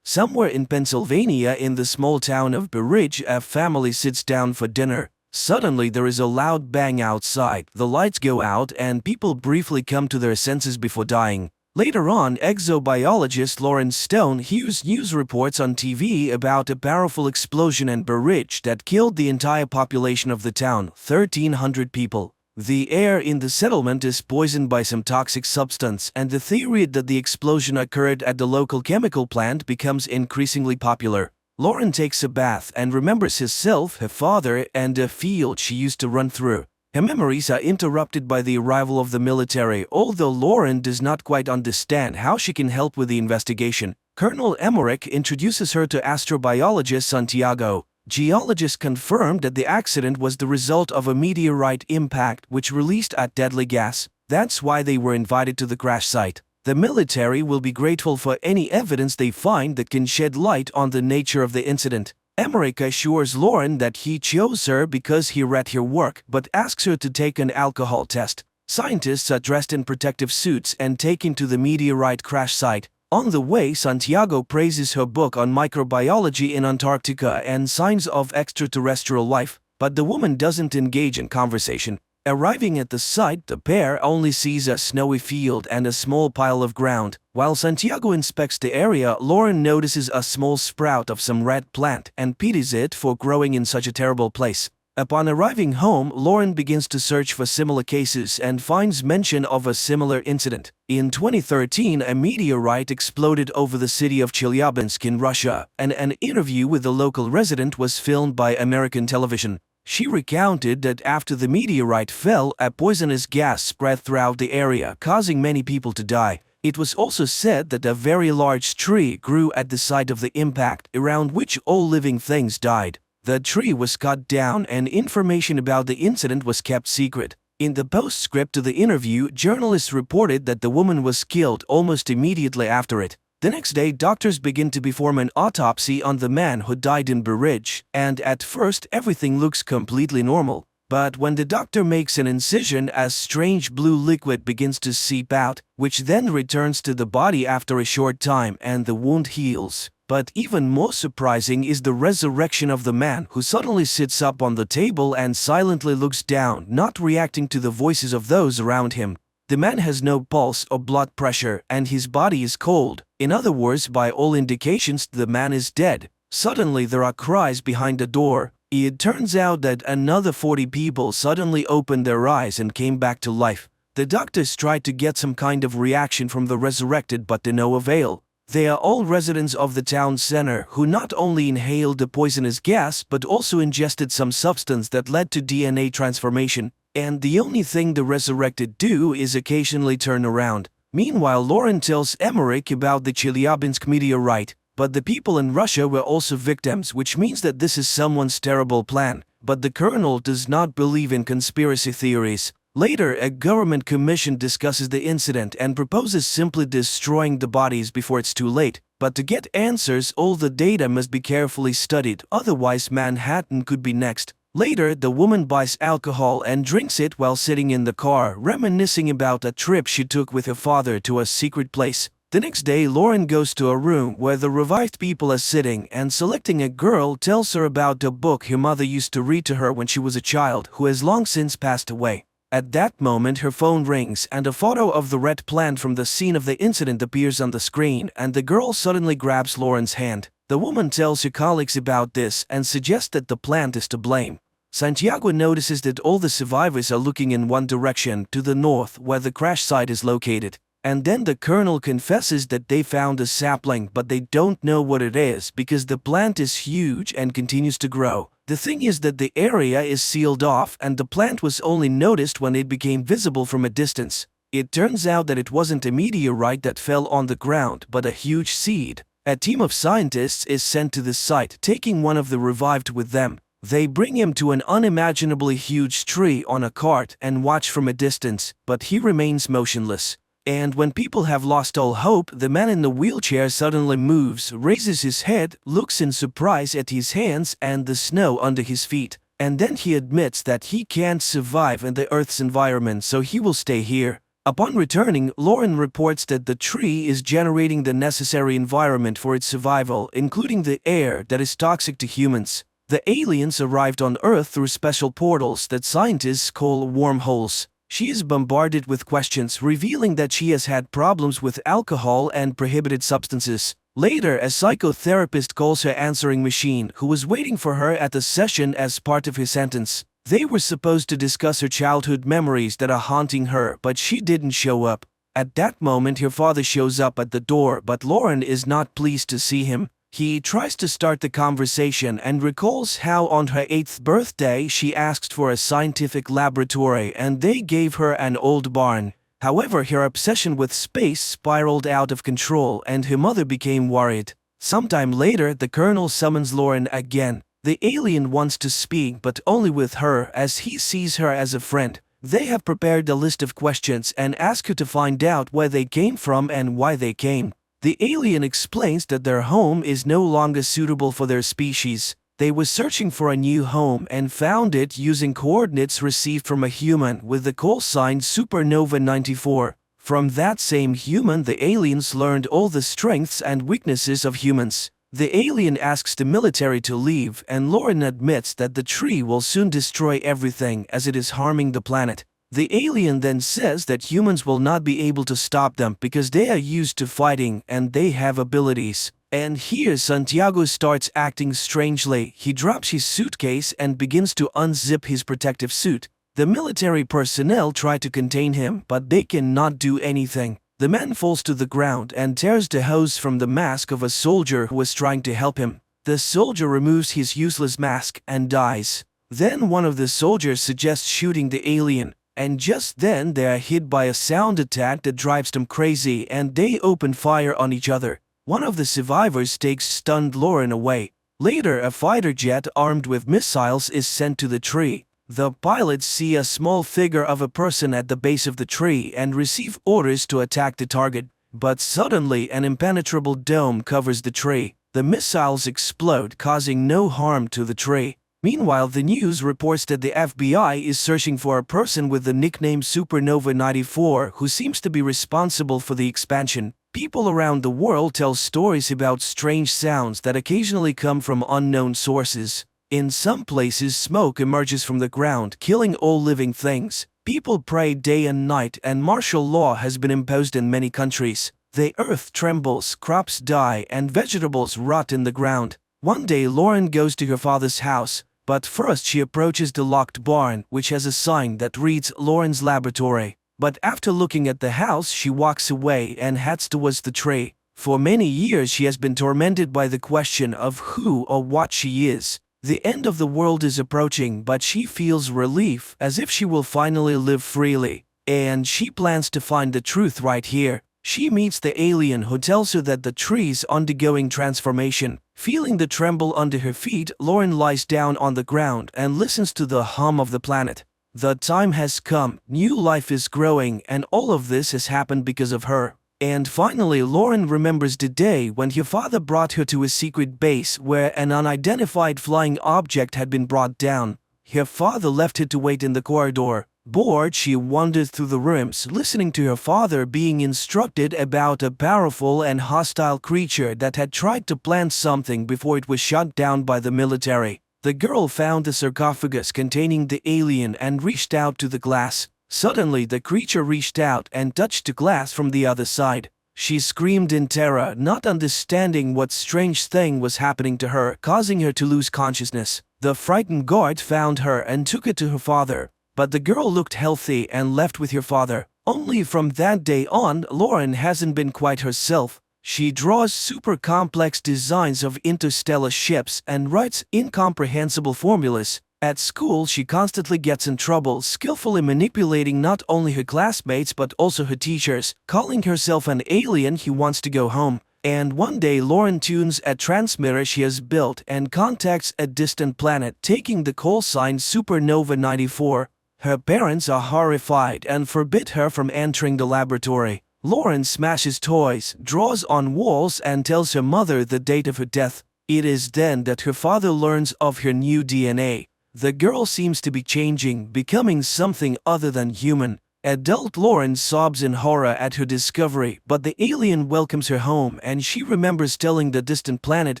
Somewhere in Pennsylvania, in the small town of Berridge, a family sits down for dinner. Suddenly there is a loud bang outside, the lights go out and people briefly come to their senses before dying. Later on, exobiologist Lauren Stone hears news reports on TV about a powerful explosion in Berridge that killed the entire population of the town, 1,300 people. The air in the settlement is poisoned by some toxic substance, and the theory that the explosion occurred at the local chemical plant becomes increasingly popular. Lauren takes a bath and remembers herself, her father, and a field she used to run through. Her memories are interrupted by the arrival of the military, although Lauren does not quite understand how she can help with the investigation. Colonel Emmerich introduces her to astrobiologist Santiago. Geologists confirmed that the accident was the result of a meteorite impact which released a deadly gas. That's why they were invited to the crash site. The military will be grateful for any evidence they find that can shed light on the nature of the incident. Emmerich assures Lauren that he chose her because he read her work, but asks her to take an alcohol test. Scientists are dressed in protective suits and taken to the meteorite crash site. On the way, Santiago praises her book on microbiology in Antarctica and signs of extraterrestrial life, but the woman doesn't engage in conversation. Arriving at the site, the pair only sees a snowy field and a small pile of ground. While Santiago inspects the area, Lauren notices a small sprout of some red plant and pities it for growing in such a terrible place. Upon arriving home, Lauren begins to search for similar cases and finds mention of a similar incident. In 2013, a meteorite exploded over the city of Chelyabinsk in Russia, and an interview with the local resident was filmed by American television. She recounted that after the meteorite fell, a poisonous gas spread throughout the area, causing many people to die. It was also said that a very large tree grew at the site of the impact, around which all living things died. The tree was cut down and information about the incident was kept secret. In the postscript to the interview, journalists reported that the woman was killed almost immediately after it. The next day, doctors begin to perform an autopsy on the man who died in Berridge, and at first everything looks completely normal. But when the doctor makes an incision, a strange blue liquid begins to seep out, which then returns to the body after a short time and the wound heals. But even more surprising is the resurrection of the man who suddenly sits up on the table and silently looks down, not reacting to the voices of those around him. The man has no pulse or blood pressure and his body is cold. In other words, by all indications, the man is dead. Suddenly there are cries behind the door. It turns out that another 40 people suddenly opened their eyes and came back to life. The doctors tried to get some kind of reaction from the resurrected, but to no avail. They are all residents of the town center who not only inhaled the poisonous gas but also ingested some substance that led to DNA transformation, and the only thing the resurrected do is occasionally turn around. Meanwhile, Lauren tells Emmerich about the Chelyabinsk meteorite, but the people in Russia were also victims, which means that this is someone's terrible plan. but the Colonel does not believe in conspiracy theories. Later, a government commission discusses the incident and proposes simply destroying the bodies before it's too late. But to get answers, all the data must be carefully studied, otherwise Manhattan could be next. Later, the woman buys alcohol and drinks it while sitting in the car, reminiscing about a trip she took with her father to a secret place. The next day, Lauren goes to a room where the revived people are sitting, and selecting a girl tells her about a book her mother used to read to her when she was a child, who has long since passed away. At that moment, her phone rings and a photo of the red plant from the scene of the incident appears on the screen, and the girl suddenly grabs Lauren's hand. The woman tells her colleagues about this and suggests that the plant is to blame. Santiago notices that all the survivors are looking in one direction, to the north, where the crash site is located. And then the Colonel confesses that they found a sapling, but they don't know what it is because the plant is huge and continues to grow. The thing is that the area is sealed off and the plant was only noticed when it became visible from a distance. It turns out that it wasn't a meteorite that fell on the ground, but a huge seed. A team of scientists is sent to the site, taking one of the revived with them. They bring him to an unimaginably huge tree on a cart and watch from a distance, but he remains motionless. And when people have lost all hope, the man in the wheelchair suddenly moves, raises his head, looks in surprise at his hands and the snow under his feet. And then he admits that he can't survive in the Earth's environment, so he will stay here. Upon returning, Lauren reports that the tree is generating the necessary environment for its survival, including the air that is toxic to humans. The aliens arrived on Earth through special portals that scientists call wormholes. She is bombarded with questions, revealing that she has had problems with alcohol and prohibited substances. Later, a psychotherapist calls her answering machine, who was waiting for her at the session as part of his sentence. They were supposed to discuss her childhood memories that are haunting her, but she didn't show up. At that moment, her father shows up at the door, but Lauren is not pleased to see him. He tries to start the conversation and recalls how on her 8th birthday she asked for a scientific laboratory and they gave her an old barn. However, her obsession with space spiraled out of control and her mother became worried. Sometime later, the Colonel summons Lauren again. The alien wants to speak, but only with her, as he sees her as a friend. They have prepared a list of questions and ask her to find out where they came from and why they came. The alien explains that their home is no longer suitable for their species. They were searching for a new home and found it using coordinates received from a human with the call sign Supernova 94. From that same human, the aliens learned all the strengths and weaknesses of humans. The alien asks the military to leave, and Lauren admits that the tree will soon destroy everything as it is harming the planet. The alien then says that humans will not be able to stop them because they are used to fighting and they have abilities. And here Santiago starts acting strangely. He drops his suitcase and begins to unzip his protective suit. The military personnel try to contain him, but they cannot do anything. The man falls to the ground and tears the hose from the mask of a soldier who was trying to help him. The soldier removes his useless mask and dies. Then one of the soldiers suggests shooting the alien. And just then they are hit by a sound attack that drives them crazy and they open fire on each other. One of the survivors takes stunned Lauren away. Later, a fighter jet armed with missiles is sent to the tree. The pilots see a small figure of a person at the base of the tree and receive orders to attack the target. But suddenly an impenetrable dome covers the tree. The missiles explode, causing no harm to the tree. Meanwhile, the news reports that the FBI is searching for a person with the nickname Supernova 94 who seems to be responsible for the expansion. People around the world tell stories about strange sounds that occasionally come from unknown sources. In some places, smoke emerges from the ground, killing all living things. People pray day and night, and martial law has been imposed in many countries. The earth trembles, crops die, and vegetables rot in the ground. One day, Lauren goes to her father's house. But first she approaches the locked barn, which has a sign that reads Lauren's laboratory. But after looking at the house, she walks away and heads towards the tree. For many years she has been tormented by the question of who or what she is. The end of the world is approaching, but she feels relief, as if she will finally live freely. And she plans to find the truth right here. She meets the alien who tells her that the tree is undergoing transformation. Feeling the tremble under her feet, Lauren lies down on the ground and listens to the hum of the planet. The time has come, new life is growing, and all of this has happened because of her. And finally, Lauren remembers the day when her father brought her to a secret base where an unidentified flying object had been brought down. Her father left her to wait in the corridor. Bored, she wandered through the rooms, listening to her father being instructed about a powerful and hostile creature that had tried to plant something before it was shot down by the military. The girl found the sarcophagus containing the alien and reached out to the glass. Suddenly, the creature reached out and touched the glass from the other side. She screamed in terror, not understanding what strange thing was happening to her, causing her to lose consciousness. The frightened guard found her and took her to her father. But the girl looked healthy and left with her father. Only from that day on, Lauren hasn't been quite herself. She draws super complex designs of interstellar ships and writes incomprehensible formulas. At school, she constantly gets in trouble, skillfully manipulating not only her classmates but also her teachers, calling herself an alien who wants to go home. And one day, Lauren tunes a transmitter she has built and contacts a distant planet, taking the call sign Supernova 94. Her parents are horrified and forbid her from entering the laboratory. Lauren smashes toys, draws on walls, and tells her mother the date of her death. It is then that her father learns of her new DNA. The girl seems to be changing, becoming something other than human. Adult Lauren sobs in horror at her discovery, but the alien welcomes her home and she remembers telling the distant planet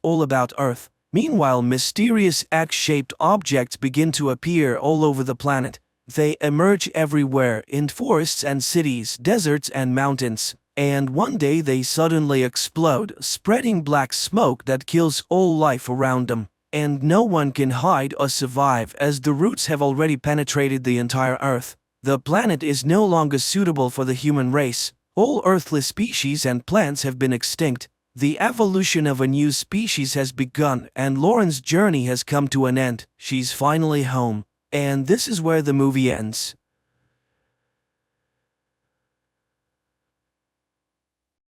all about Earth. Meanwhile, mysterious X-shaped objects begin to appear all over the planet. They emerge everywhere, in forests and cities, deserts and mountains. And one day they suddenly explode, spreading black smoke that kills all life around them. And no one can hide or survive as the roots have already penetrated the entire Earth. The planet is no longer suitable for the human race. All earthly species and plants have been extinct. The evolution of a new species has begun and Lauren's journey has come to an end. She's finally home. And this is where the movie ends.